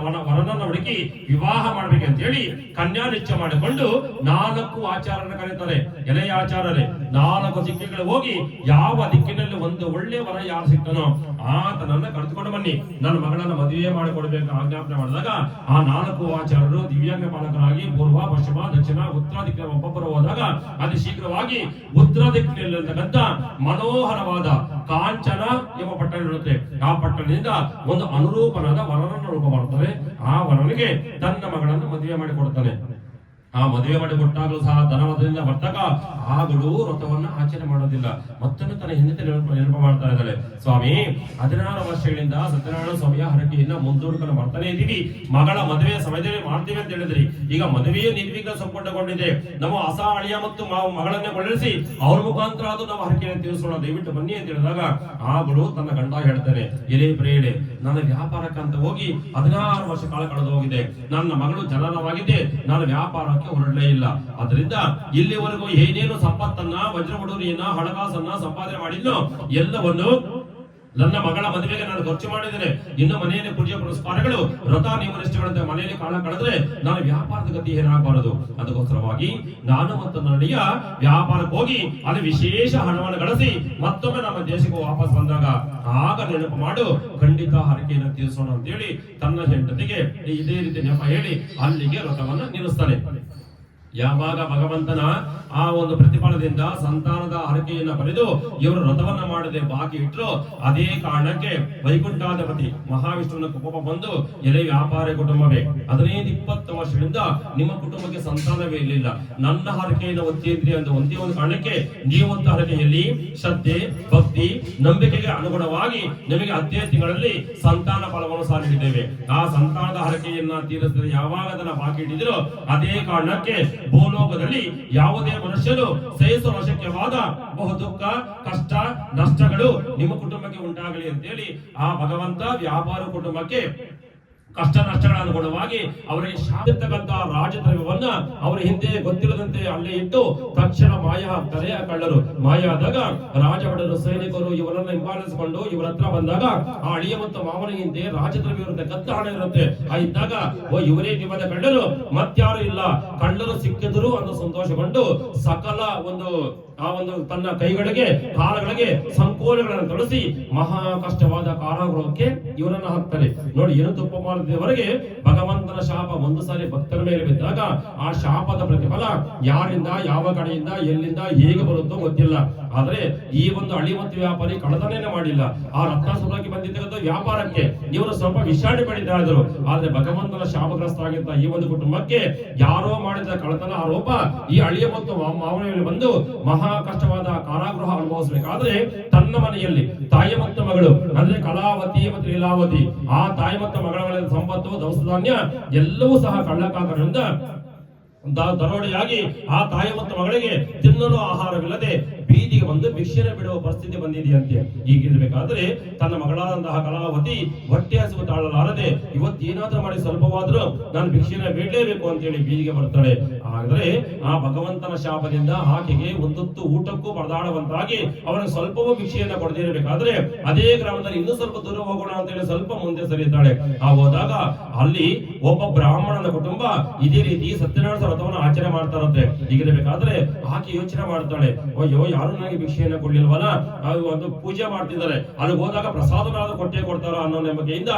ವರನನ್ನ ಹುಡುಕಿ ವಿವಾಹ ಮಾಡ್ಬೇಕಂತ ಹೇಳಿ ಕನ್ಯಾ ನಿಶ್ಚಯ ಮಾಡಿಕೊಂಡು 4 ಆಚಾರನ ಕರೀತಾರೆ. ಎಲೆಯ ಆಚಾರರೇ 4 ದಿಕ್ಕುಗಳು ಹೋಗಿ ಯಾವ ದಿಕ್ಕಿನಲ್ಲಿ ಒಂದು ಒಳ್ಳೆ ವರ ಯಾರು ಸಿಗ್ತಾನೋ ಆತನನ್ನ ಕರೆದುಕೊಂಡು ಬನ್ನಿ, ನನ್ನ ಮಗಳನ್ನ ಮದುವೆ ಮಾಡಿಕೊಡ್ಬೇಕು ಆಜ್ಞಾಪನೆ ಮಾಡಿದಾಗ ಆ 4 ಆಚಾರ್ಯರು ದಿವ್ಯಾಂಗ ಪಾಲಕರಾಗಿ ಪೂರ್ವ, ಪಶ್ಚಿಮ, ದಕ್ಷಿಣ, ಉತ್ತರ ದಿಕ್ಕಿನ ಒಬ್ಬೊಬ್ಬರು ಹೋದಾಗ ಅತಿ ಶೀಘ್ರವಾಗಿ ಉತ್ತರ ದಿಕ್ಕಿನಲ್ಲಿರ್ತಕ್ಕಂಥ ಮನೋಹರವಾದ ಕಾಂಚನ ಎಂಬ ಪಟ್ಟಣ ಇರುತ್ತೆ. ಆ ಪಟ್ಟಣದಿಂದ ಒಂದು ಅನುರೂಪನಾದ ವರನನ್ನು ರೂಪ ಮಾಡ್ತಾರೆ. ಆ ವರನಿಗೆ ತನ್ನ ಮಗಳನ್ನು ಮದುವೆ ಮಾಡಿಕೊಡ್ತಾನೆ. ಆ ಮದುವೆ ಮಾಡಿ ಕೊಟ್ಟಾಗಲೂ ಸಹ ಧನವದದಿಂದ ವರ್ತಕ ಆಗಲೂ ವ್ರತವನ್ನ ಆಚರಣೆ ಮಾಡೋದಿಲ್ಲ. ಮತ್ತೊಮ್ಮೆ ತನ್ನ ಹೆಂಡತಿ ನೆನಪು ಮಾಡ್ತಾ ಇದ್ದಾಳೆ, ಸ್ವಾಮಿ 16 ವರ್ಷಗಳಿಂದ ಸತ್ಯನಾರಾಯಣ ಸ್ವಾಮಿಯ ಹರಕೆಯನ್ನ ಮುಂದೂಡ್ಕೊಂಡು ಬರ್ತಾನೆ ಇದ್ದೀವಿ, ಮಗಳ ಮದುವೆಯ ಸಮಯದಲ್ಲಿ ಮಾಡ್ತೀವಿ ಅಂತ ಹೇಳಿದ್ರಿ, ಈಗ ಮದುವೆಯೇ ನಿರ್ವಿಘ್ನ ಸಂಪೂರ್ಣಗೊಂಡಿದೆ, ನಮ್ಮ ಹೊಸ ಅಳಿಯ ಮತ್ತು ಮಗಳನ್ನೇ ಕೊಳ್ಳಿಸಿ ಅವ್ರ ಮುಖಾಂತರ ಅದು ನಾವು ಹರಕೆಯನ್ನು ತೀರಿಸೋಣ, ದಯವಿಟ್ಟು ಬನ್ನಿ ಅಂತ ಹೇಳಿದಾಗ ಆಗಲೂ ತನ್ನ ಗಂಡ ಹೇಳ್ತಾನೆ, ಎಲೆ ಪ್ರೇಳೆ ನನ್ನ ವ್ಯಾಪಾರಕ್ಕಂತ ಹೋಗಿ 16 ವರ್ಷ ಕಾಲ ಕಳೆದು ಹೋಗಿದೆ. ನನ್ನ ಮಗಳು ಜನನವಾಗಿದ್ದೆ, ನಾನು ವ್ಯಾಪಾರಕ್ಕೆ ಹೊರಡಲೇ ಇಲ್ಲ. ಅದರಿಂದ ಇಲ್ಲಿವರೆಗೂ ಏನೇನು ಸಂಪತ್ತನ್ನ, ವಜ್ರ ಉಡುರಿಯನ್ನ, ಹಣಕಾಸನ್ನ ಸಂಪಾದನೆ ಮಾಡಿದ್ನೋ ಎಲ್ಲವನ್ನು ನನ್ನ ಮಗಳ ಮದುವೆಗೆ ನಾನು ಖರ್ಚು ಮಾಡಿದ್ದೇನೆ. ಇನ್ನು ಮನೆಯಲ್ಲಿ ಪೂಜೆ ಪುರಸ್ಕಾರಗಳು, ವ್ರತ ನಿಯಮನಿಷ್ಠೆಗಳಂತೆ ಮನೆಯಲ್ಲಿ ಕಾಲ ಕಳೆದ್ರೆ ನಾನು ವ್ಯಾಪಾರದ ಗತಿ ಏನಾಗಬಾರದು. ಅದಕ್ಕೋಸ್ಕರವಾಗಿ ನಾನು ಮತ್ತು ನನಗೆ ವ್ಯಾಪಾರಕ್ಕೆ ಹೋಗಿ ಅಲ್ಲಿ ವಿಶೇಷ ಹಣವನ್ನು ಗಳಿಸಿ ಮತ್ತೊಮ್ಮೆ ನಮ್ಮ ದೇಶಕ್ಕೆ ವಾಪಸ್ ಬಂದಾಗ ಆಗ ನೆನಪು ಮಾಡು, ಖಂಡಿತ ಹರಕೆಯನ್ನು ತೀರಿಸೋಣ ಅಂತೇಳಿ ತನ್ನ ಹೆಂಡತಿಗೆ ಇದೇ ರೀತಿ ನೆಪ ಹೇಳಿ ಅಲ್ಲಿಗೆ ವ್ರತವನ್ನ ನಿಲ್ಲಿಸ್ತಾನೆ. ಯಾವಾಗ ಭಗವಂತನ ಆ ಒಂದು ಪ್ರತಿಫಲದಿಂದ ಸಂತಾನದ ಹರಕೆಯನ್ನ ಪಡೆದು ಇವರು ವ್ರತವನ್ನ ಮಾಡದೆ ಬಾಕಿ ಇಟ್ಟರು, ಅದೇ ಕಾರಣಕ್ಕೆ ವೈಕುಂಠಾಧಿಪತಿ ಮಹಾವಿಷ್ಣುವಿನ ಕೋಪ ಬಂದು, ಎಲೆ ವ್ಯಾಪಾರ ಕುಟುಂಬವೇ, 15-20 ವರ್ಷಗಳಿಂದ ನಿಮ್ಮ ಕುಟುಂಬಕ್ಕೆ ಸಂತಾನವೇ ಇರಲಿಲ್ಲ, ನನ್ನ ಹರಕೆಯನ್ನು ಒತ್ತಿದ್ರಿ ಅಂತ ಒಂದೇ ಒಂದು ಕಾರಣಕ್ಕೆ ನೀವಂತ ಹರಕೆಯಲ್ಲಿ ಶ್ರದ್ಧೆ, ಭಕ್ತಿ, ನಂಬಿಕೆಗೆ ಅನುಗುಣವಾಗಿ ನಿಮಗೆ 15 ತಿಂಗಳಲ್ಲಿ ಸಂತಾನ ಫಲವನ್ನು ಸಹ ನೀಡಿದ್ದೇವೆ. ಆ ಸಂತಾನದ ಹರಕೆಯನ್ನ ತೀರಿಸಿದ್ರೆ ಯಾವಾಗ ಅದನ್ನ ಬಾಕಿ ಇಟ್ಟಿದ್ರು, ಅದೇ ಕಾರಣಕ್ಕೆ ಭೂಲೋಕದಲ್ಲಿ ಯಾವುದೇ ಮನುಷ್ಯನು ಸಹಿಸಲು ಅಶಕ್ಯವಾದ ಬಹು ದುಃಖ, ಕಷ್ಟ, ನಷ್ಟಗಳು ನಿಮ್ಮ ಕುಟುಂಬಕ್ಕೆ ಉಂಟಾಗಲಿ ಅಂತೇಳಿ ಆ ಭಗವಂತ ವ್ಯಾಪಾರ ಕುಟುಂಬಕ್ಕೆ ಕಷ್ಟ ನಷ್ಟಗಳ ಅನುಗುಣವಾಗಿ ಅವರಿಗೆ ಶಾಪಿರ್ತಕ್ಕಂಥ ರಾಜದ್ರವ್ಯವನ್ನ ಅವರ ಹಿಂದೆ ಗೊತ್ತಿಲ್ಲದಂತೆ ಅಲ್ಲೇ ಇಟ್ಟು ತಕ್ಷಣ ಮಾಯ ಆಗ್ತಾರೆ ಆ ಕಳ್ಳರು. ಮಾಯ ಆದಾಗ ರಾಜಭಟರು, ಸೈನಿಕರು ಇವರನ್ನ ಹಿಂಬಾಲಿಸಿಕೊಂಡು ಇವರ ಹತ್ರ ಬಂದಾಗ ಆ ಅಳಿಯ ಮತ್ತು ಮಾವನ ಹಿಂದೆ ರಾಜದ್ರವ್ಯ ಇರುತ್ತೆ, ಕತ್ತ ಹಣ ಇರುತ್ತೆ. ಆ ಇದ್ದಾಗ ಇವರೇ ನಿಮ್ಮದ ಕಳ್ಳರು, ಮತ್ಯಾರು ಇಲ್ಲ, ಕಳ್ಳರು ಸಿಕ್ಕಿದ್ರು ಅಂತ ಸಂತೋಷಗೊಂಡು ಸಕಲ ಆ ಒಂದು ತನ್ನ ಕೈಗಳಿಗೆ ಕಾಲಗಳಿಗೆ ಸಂಕೋಲೆಗಳನ್ನು ತೊಡಸಿ ಮಹಾ ಕಷ್ಟವಾದ ಕಾರಾಗೃಹಕ್ಕೆ ಇವರನ್ನ ಹಾಕ್ತಾರೆ. ನೋಡಿ, ಏನು ತಪ್ಪು ಮಾಡಿದವರೆಗೆ ಭಗವಂತನ ಶಾಪ ಒಂದು ಸಾರಿ ಭಕ್ತರ ಮೇಲೆ ಬಿದ್ದಾಗ ಆ ಶಾಪದ ಪ್ರತಿಫಲ ಯಾರಿಂದ, ಯಾವ ಕಡೆಯಿಂದ, ಎಲ್ಲಿಂದ, ಹೇಗೆ ಬರುತ್ತೋ ಗೊತ್ತಿಲ್ಲ. ಆದ್ರೆ ಈ ಒಂದು ಅಳಿ ಮತ್ತು ವ್ಯಾಪಾರಿ ಕಳತನೇನೆ ಮಾಡಿಲ್ಲ. ಆ ರತ್ನಾಸುರಕ್ಕೆ ಬಂದಿದ್ದಕ್ಕಂಥ ವ್ಯಾಪಾರಕ್ಕೆ ಇವರು ಸ್ವಲ್ಪ ವಿಷಾಣಿ ಪಡಿತಾ ಇದ್ರು. ಆದ್ರೆ ಭಗವಂತನ ಶಾಪಗ್ರಸ್ತ ಆಗಿದ್ದ ಈ ಒಂದು ಕುಟುಂಬಕ್ಕೆ ಯಾರೋ ಮಾಡಿದ ಕಳತನ ಆರೋಪ ಈ ಅಳಿಯ ಮತ್ತು ಮಾವನ ಮೇಲೆ ಬಂದು ಮಹಾ ಕಷ್ಟವಾದ ಕಾರಾಗೃಹ ಅನುಭವಿಸಬೇಕಾದ್ರೆ ತನ್ನ ಮನೆಯಲ್ಲಿ ತಾಯಿ ಮತ್ತು ಮಗಳು ಅಂದ್ರೆ ಕಲಾವತಿ ಮತ್ತು ಲೀಲಾವತಿ, ಆ ತಾಯಿ ಮತ್ತು ಮಗಳ ಮನೆಯ ಸಂಪತ್ತು, ದವಸ ಧಾನ್ಯ ಎಲ್ಲವೂ ಸಹ ಕಳ್ಳಕಾಕರಿಂದ ದರೋಡೆಯಾಗಿ ಆ ತಾಯಿ ಮತ್ತು ಮಗಳಿಗೆ ತಿನ್ನಲು ಆಹಾರವಿಲ್ಲದೆ ಬೀದಿಗೆ ಬಂದು ಭಿಕ್ಷೆನ ಬಿಡುವ ಪರಿಸ್ಥಿತಿ ಬಂದಿದೆಯಂತೆ. ಹೀಗಿರ್ಬೇಕಾದ್ರೆ ತನ್ನ ಮಗಳಾದಂತಹ ಕಲಾವತಿ ಹೊಟ್ಟೆ ಹಸಿವು ತಾಳಲಾರದೆ ಇವತ್ತೇನಾದ್ರೂ ಮಾಡಿ ಸ್ವಲ್ಪವಾದ್ರೂ ನಾನು ಭಿಕ್ಷೆನ ಬೇಡಲೇಬೇಕು ಅಂತೇಳಿ ಬೀದಿಗೆ ಬರ್ತಾಳೆ. ಆದ್ರೆ ಆ ಭಗವಂತನ ಶಾಪದಿಂದ ಆಕೆಗೆ ಒಂದೊತ್ತು ಊಟಕ್ಕೂ ಪರದಾಡುವಂತಾಗಿ ಅವನಿಗೆ ಸ್ವಲ್ಪವೂ ಭಿಕ್ಷೆಯನ್ನ ಕೊಡದೇ ಇರಬೇಕಾದ್ರೆ ಅದೇ ಗ್ರಾಮದಲ್ಲಿ ಇನ್ನೂ ಸ್ವಲ್ಪ ದೂರ ಹೋಗೋಣ ಅಂತೇಳಿ ಸ್ವಲ್ಪ ಮುಂದೆ ಸರಿತಾಳೆ. ಆ ಹೋದಾಗ ಅಲ್ಲಿ ಒಬ್ಬ ಬ್ರಾಹ್ಮಣನ ಕುಟುಂಬ ಇದೇ ರೀತಿ ಸತ್ಯನಾರಾಯಣ ವ್ರತವನ್ನು ಆಚರಣೆ ಮಾಡ್ತಾರಂತೆ. ಹೀಗಿರಬೇಕಾದ್ರೆ ಆಕೆ ಯೋಚನೆ ಮಾಡ್ತಾಳೆ, ಅಯ್ಯೋ ಯಾರು ನನಗೆ ಭಿಕ್ಷೆಯನ್ನ ಕೊಡ್ಲಿಲ್ವಲ್ಲ, ಒಂದು ಪೂಜೆ ಮಾಡ್ತಿದ್ದಾರೆ, ಅಲ್ಲಿ ಹೋದಾಗ ಪ್ರಸಾದನಾದ ಕೊಟ್ಟೆ ಕೊಡ್ತಾರ ಅನ್ನೋ ನಂಬಿಕೆಯಿಂದ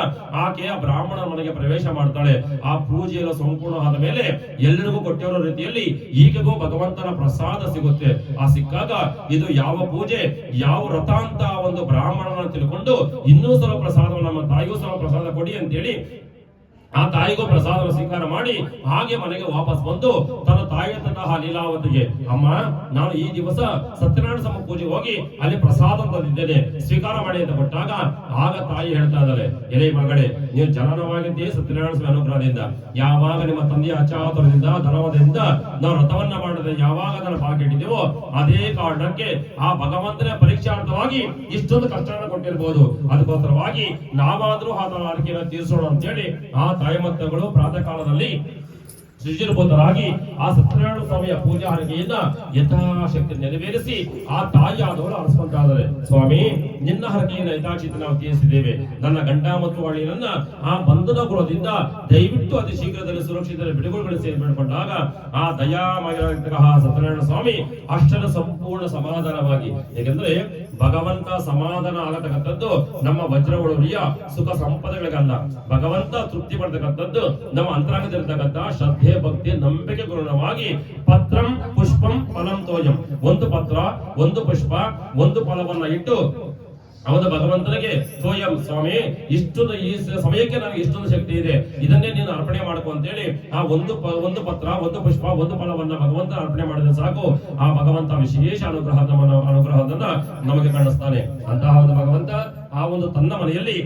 ಆಕೆ ಆ ಬ್ರಾಹ್ಮಣ ಮನೆಗೆ ಪ್ರವೇಶ ಮಾಡ್ತಾಳೆ. ಆ ಪೂಜೆಯೆಲ್ಲ ಸಂಪೂರ್ಣ ಆದ ಮೇಲೆ ಎಲ್ಲರಿಗೂ ಕೊಟ್ಟಿರೋ ರೀತಿಯಲ್ಲಿ ಈಗಗೂ ಭಗವಂತನ ಪ್ರಸಾದ ಸಿಗುತ್ತೆ. ಆ ಸಿಕ್ಕಾಗ ಇದು ಯಾವ ಪೂಜೆ, ಯಾವ ವ್ರತ ಅಂತ ಒಂದು ಬ್ರಾಹ್ಮಣನ ತಿಳ್ಕೊಂಡು ಇನ್ನೂ ಸ್ವಲ್ಪ ಪ್ರಸಾದವನ್ನು ನಮ್ಮ ತಾಯಿಗೂ ಸ್ವಲ್ಪ ಪ್ರಸಾದ ಕೊಡಿ ಅಂತೇಳಿ ಆ ತಾಯಿಗೂ ಪ್ರಸಾದ ಸ್ವೀಕಾರ ಮಾಡಿ ಹಾಗೆ ಮನೆಗೆ ವಾಪಸ್ ಬಂದು ತನ್ನ ತಾಯಿಯಂತಹ ಲೀಲಾವತಿಗೆ, ಅಮ್ಮ ನಾನು ಈ ದಿವಸ ಸತ್ಯನಾರಾಯಣ ಸ್ವಾಮಿ ಪೂಜೆಗೆ ಹೋಗಿ ಅಲ್ಲಿ ಪ್ರಸಾದ ತಂದಿದ್ದೇನೆ, ಸ್ವೀಕಾರ ಮಾಡಿ ಅಂತ ಕೊಟ್ಟಾಗ ಆಗ ತಾಯಿ ಹೇಳ್ತಾ ಇದ್ದಾರೆ, ಎಲೆ ಮಗಳೇ, ನೀವು ಜನನವಾಗಿದ್ದೇ ಸತ್ಯನಾರಾಯಣ ಸ್ವಾಮಿ ಅನುಗ್ರಹದಿಂದ. ಯಾವಾಗ ನಿಮ್ಮ ತಂದೆಯ ಅಚಾತುರದಿಂದ ಧರ್ಮದಿಂದ ನಾವು ವ್ರತವನ್ನ ಮಾಡಿದ್ರೆ ಯಾವಾಗ ಅದನ್ನು ಪಾಕಿಟ್ಟಿದ್ದೇವೋ ಅದೇ ಕಾರಣಕ್ಕೆ ಆ ಭಗವಂತನ ಪರೀಕ್ಷಾರ್ಥವಾಗಿ ಇಷ್ಟೊಂದು ಕಷ್ಟವನ್ನು ಕೊಟ್ಟಿರ್ಬೋದು. ಅದಕ್ಕೋಸ್ಕರವಾಗಿ ನಾವಾದ್ರೂ ಆತನ ಅರಿಕೆಯನ್ನು ತೀರಿಸೋಣ ಅಂತೇಳಿ ಆ ತಾಯಿ ಮಕ್ಕಳು ಪ್ರಾತಃ ಕಾಲದಲ್ಲಿ ಸೃಜನಭೂತರಾಗಿ ಆ ಸತ್ಯನಾರಾಯಣ ಸ್ವಾಮಿಯ ಪೂಜಾ ಹರಕೆಯನ್ನ ಯಥಾಶಕ್ತಿ ನೆರವೇರಿಸಿ ಆ ತಾಯಿಯಾದವರು ಅನಿಸ್ಕೊಂತಾದರೆ, ಸ್ವಾಮಿ ನಿನ್ನ ಹರಕೆಯನ್ನು ಯಥಾಶಕ್ತಿ ನಾವು ತೀರಿಸಿದ್ದೇವೆ, ನನ್ನ ಗಂಡ ಮತ್ತು ಅಳಿಯನನ್ನ ಆ ಬಂಧನ ಗೃಹದಿಂದ ದಯವಿಟ್ಟು ಅತಿ ಶೀಘ್ರದಲ್ಲಿ ಸುರಕ್ಷಿತ ಬಿಡುಗಡೆಗೊಳಿಸಿ ಬೇಡಿಕೊಂಡಾಗ ಆ ದಯಾಮಯರಾಗಿರ್ತಕ್ಕಂತಹ ಸತ್ಯನಾರಾಯಣ ಸ್ವಾಮಿ ಅಷ್ಟರ ಸಂಪೂರ್ಣ ಸಮಾಧಾನವಾಗಿ, ಏಕೆಂದ್ರೆ ಭಗವಂತ ಸಮಾಧಾನ ಆಗತಕ್ಕಂಥದ್ದು ನಮ್ಮ ವಜ್ರವಳುರಿಯ ಸುಖ ಸಂಪದಗಳಿಗಲ್ಲ, ಭಗವಂತ ತೃಪ್ತಿ ಪಡ್ತಕ್ಕಂಥದ್ದು ನಮ್ಮ ಅಂತರಂಗದಲ್ಲಿರ್ತಕ್ಕಂಥ ಶ್ರದ್ಧೆ, ಭಕ್ತಿ, ನಂಬಿಕೆ ಗುಣವಾಗಿ ಪತ್ರಂ ಪುಷ್ಪಂ ಫಲಂ ತೋಯಂ, ಒಂದು ಪತ್ರ, ಒಂದು ಪುಷ್ಪ, ಒಂದು ಫಲವನ್ನ ಇಟ್ಟು ಅವನು ಭಗವಂತನಿಗೆ ತೋಯಂ, ಸ್ವಾಮಿ ಇಷ್ಟೊಂದು ಈ ಸಮಯಕ್ಕೆ ನನಗೆ ಇಷ್ಟೊಂದು ಶಕ್ತಿ ಇದೆ, ಇದನ್ನೇ ನೀನು ಅರ್ಪಣೆ ಮಾಡ್ಕೊ ಅಂತೇಳಿ ಆ ಒಂದು ಪತ್ರ, ಒಂದು ಪುಷ್ಪ, ಒಂದು ಫಲವನ್ನ ಭಗವಂತ ಅರ್ಪಣೆ ಮಾಡಿದ್ರೆ ಸಾಕು, ಆ ಭಗವಂತ ವಿಶೇಷ ಅನುಗ್ರಹವನ್ನ ನಮಗೆ ಕಾಣಿಸ್ತಾನೆ. ಅಂತಹ ಒಂದು ಭಗವಂತ ಆ ಒಂದು ತನ್ನ ಮನೆಯಲ್ಲಿ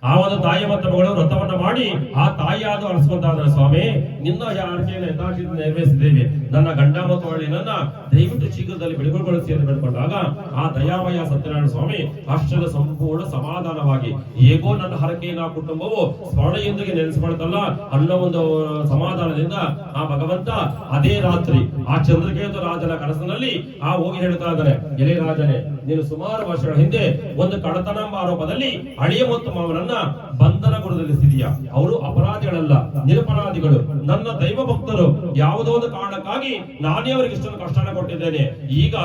ಆ ಒಂದು ತಾಯಿ ಮತ್ತು ಮಗಳು ವ್ರತವನ್ನ ಮಾಡಿ ಆ ತಾಯಿಯಾದ ಅನಿಸ್ಕೊಂತಾದ್ರೆ ಸ್ವಾಮಿ ನಿನ್ನ ಆರ್ಕೆಯನ್ನು ಯಥಾಶಕ್ತಿ ನೆರವೇರಿಸಿದ್ದೇವೆ, ನನ್ನ ಗಂಡ ಮತ್ತು ಒಳ್ಳಿನನ್ನ ದಯವಿಟ್ಟು ಶೀಘ್ರದಲ್ಲಿ ಬಿಡುಗಡೆಗೊಳಿಸಿ ಎಂದು ಬೇಡ್ಕೊಂಡಾಗ ಆ ದಯಾಮಯ ಸತ್ಯನಾರಾಯಣ ಸ್ವಾಮಿ ಅಷ್ಟದ ಸಂಪೂರ್ಣ ಸಮಾಧಾನವಾಗಿ ಹೇಗೋ ನನ್ನ ಹರಕೆಯ ಕುಟುಂಬವು ಸ್ಮರಣೆಯೊಂದಿಗೆ ನೆನೆಸಿಕೊಳ್ತಲ್ಲ ಅನ್ನೋ ಒಂದು ಸಮಾಧಾನದಿಂದ ಆ ಭಗವಂತ ಅದೇ ರಾತ್ರಿ ಆ ಚಂದ್ರಕೇತು ರಾಜನ ಕನಸಿನಲ್ಲಿ ಆ ಹೋಗಿ ಹೇಳ್ತಾ ಇದ್ದಾನೆ, ಎಲೆ ರಾಜನೇ, ನೀನು ಸುಮಾರು ವರ್ಷಗಳ ಹಿಂದೆ ಒಂದು ಕಳ್ಳತನ ಎಂಬ ಆರೋಪದಲ್ಲಿ ಅಳಿಯ ಮತ್ತು ಮಾವನನ್ನ ಬಂಧನಗೊಳಿಸಿದೀಯಾ. ಅವರು ಅಪರಾಧಿಗಳಲ್ಲ, ನಿರಪರಾಧಿಗಳು, ನನ್ನ ದೈವ ಭಕ್ತರು. ಯಾವುದೋ ಒಂದು ಕಾರಣಕ್ಕಾಗಿ ನಾನೇ ಅವರಿಗೆ ಇಷ್ಟೊಂದು ಕಷ್ಟನ ಕೊಟ್ಟಿದ್ದೇನೆ. ಈಗ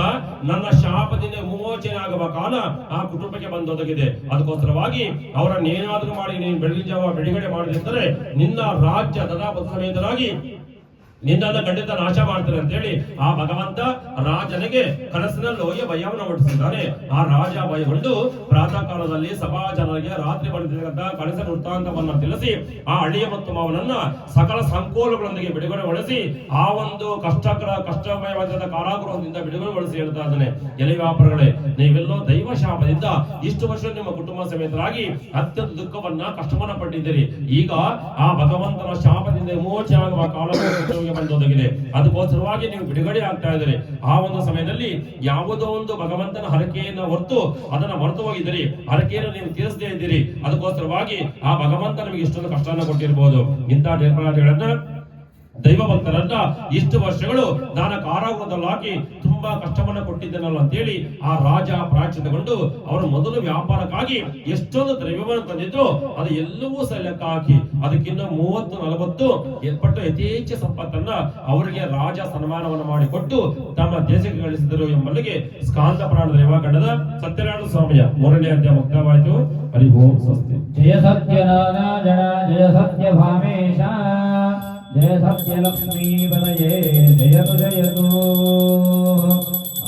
ನನ್ನ ಶಾಪದಿಂದ ವಿಮೋಚನೆ ಆಗುವ ಕಾಲ ಆ ಕುಟುಂಬಕ್ಕೆ ಬಂದೊದಗಿದೆ. ಅದಕ್ಕೋಸ್ಕರವಾಗಿ ಅವರನ್ನೇನಾದ್ರೂ ಮಾಡಿ ನೀನು ಬೆಳಗಿನ ಜಾವ ಬಿಡುಗಡೆ ಮಾಡದಿದ್ದರೆ ನಿನ್ನ ರಾಜ್ಯ ದದಾಪದ ಸಮೇತರಾಗಿ ನಿನ್ನನ್ನು ಖಂಡಿತ ನಾಶ ಮಾಡ್ತಾರೆ ಅಂತ ಹೇಳಿ ಆ ಭಗವಂತ ರಾಜನಿಗೆ ಕನಸಿನಲ್ಲಿ ಭಯವನ್ನು ಹುಟ್ಟಿಸಿದ್ದಾನೆ. ಆ ರಾಜ ಭಯಗೊಂಡು ಪ್ರಾತಃ ಕಾಲದಲ್ಲಿ ಸಭಾ ಜನರಿಗೆ ರಾತ್ರಿ ಬಂದಿರತಕ್ಕಂಥ ಕನಸಿನ ವೃತ್ತಾಂತವನ್ನ ತಿಳಿಸಿ ಆ ಅಳಿಯ ಮತ್ತು ಮಾವನನ್ನ ಸಕಲ ಸಂಕೋಲಗಳೊಂದಿಗೆ ಬಿಡುಗಡೆಗೊಳಿಸಿ ಆ ಒಂದು ಕಷ್ಟಮಯವಾದ ಕಾರಾಗೃಹದಿಂದ ಬಿಡುಗಡೆಗೊಳಿಸಿ ಹೇಳ್ತಾ ಇದ್ದಾನೆ, ಎಲೆ ವ್ಯಾಪಾರಗಳೇ, ನೀವೆಲ್ಲೋ ದೈವ ಶಾಪದಿಂದ ಇಷ್ಟು ವರ್ಷ ನಿಮ್ಮ ಕುಟುಂಬ ಸಮೇತರಾಗಿ ಅತ್ಯಂತ ದುಃಖವನ್ನ ಕಷ್ಟವನ್ನ ಪಟ್ಟಿದ್ದೀರಿ. ಈಗ ಆ ಭಗವಂತನ ಶಾಪದಿಂದ ವಿಮೋಚನೆ ಆಗುವ ಕಾಲ ಬಂದೊದಗಿದೆ. ಅದಕ್ಕೋಸ್ಕರವಾಗಿ ನೀವು ಬಿಡುಗಡೆ ಆಗ್ತಾ ಇದ್ದೀರಿ. ಆ ಒಂದು ಸಮಯದಲ್ಲಿ ಯಾವುದೋ ಒಂದು ಭಗವಂತನ ಹರಕೆಯನ್ನ ಹೊರತು ಅದನ್ನ ಮರೆತು ಹೋಗಿದ್ದೀರಿ, ಹರಕೆಯನ್ನು ನೀವು ತೀರಿಸದೇ ಇದ್ದೀರಿ. ಅದಕ್ಕೋಸ್ಕರವಾಗಿ ಆ ಭಗವಂತ ನಿಮಗೆ ಇಷ್ಟೊಂದು ಕಷ್ಟವನ್ನು ಕೊಟ್ಟಿರಬಹುದು. ಇಂತಹ ನಿರಪರಾಧಿಗಳನ್ನ ದೈವ ಭಕ್ತರನ್ನ ಇಷ್ಟು ವರ್ಷಗಳು ನಾನು ಕಾರಾಗೃಹದಲ್ಲಿ ಹಾಕಿ ತುಂಬಾ ಕಷ್ಟವನ್ನ ಕೊಟ್ಟಿದ್ದೇನಲ್ಲ ಅಂತೇಳಿ ಆ ರಾಜ ಪ್ರಾಯಶ್ಚಿತ್ತಗೊಂಡು ಅವರು ಮೊದಲು ವ್ಯಾಪಾರಕ್ಕಾಗಿ ಎಷ್ಟೊಂದು ದ್ರವ್ಯವನ್ನು ತಂದಿದ್ರು ಅದು ಎಲ್ಲವೂ ಸಹ ಲೆಕ್ಕ ಹಾಕಿ ಅದಕ್ಕಿಂತ 30-40 ಪಟ್ಟು ಯಥೇಚ್ಛ ಸಂಪತ್ತನ್ನ ಅವರಿಗೆ ರಾಜ ಸನ್ಮಾನವನ್ನು ಮಾಡಿಕೊಟ್ಟು ತಮ್ಮ ದೇಶಕ್ಕೆ ಗಳಿಸಿದರು ಎಂಬಲ್ಲಿಗೆ ಸ್ಕಾಂದ ಪುರಾಣದ ಯುವಕಂಡದ ಸತ್ಯನಾರಾಯಣ ಸ್ವಾಮಿಯ 3ನೇ ಅಧ್ಯಾಯ ಮುಕ್ತವಾಯಿತು. ಹರಿ ಓಂ ಸ್ವಸ್ತಿ. ಜಯ ಸತ್ಯನಾರಾಯಣ ಜಯ ಸತ್ಯ ಭಾಮೇಶ ಜಯ ಸತ್ಯಲಕ್ಷ್ಮೀ ವರಯೇ ಜಯತು ಜಯತು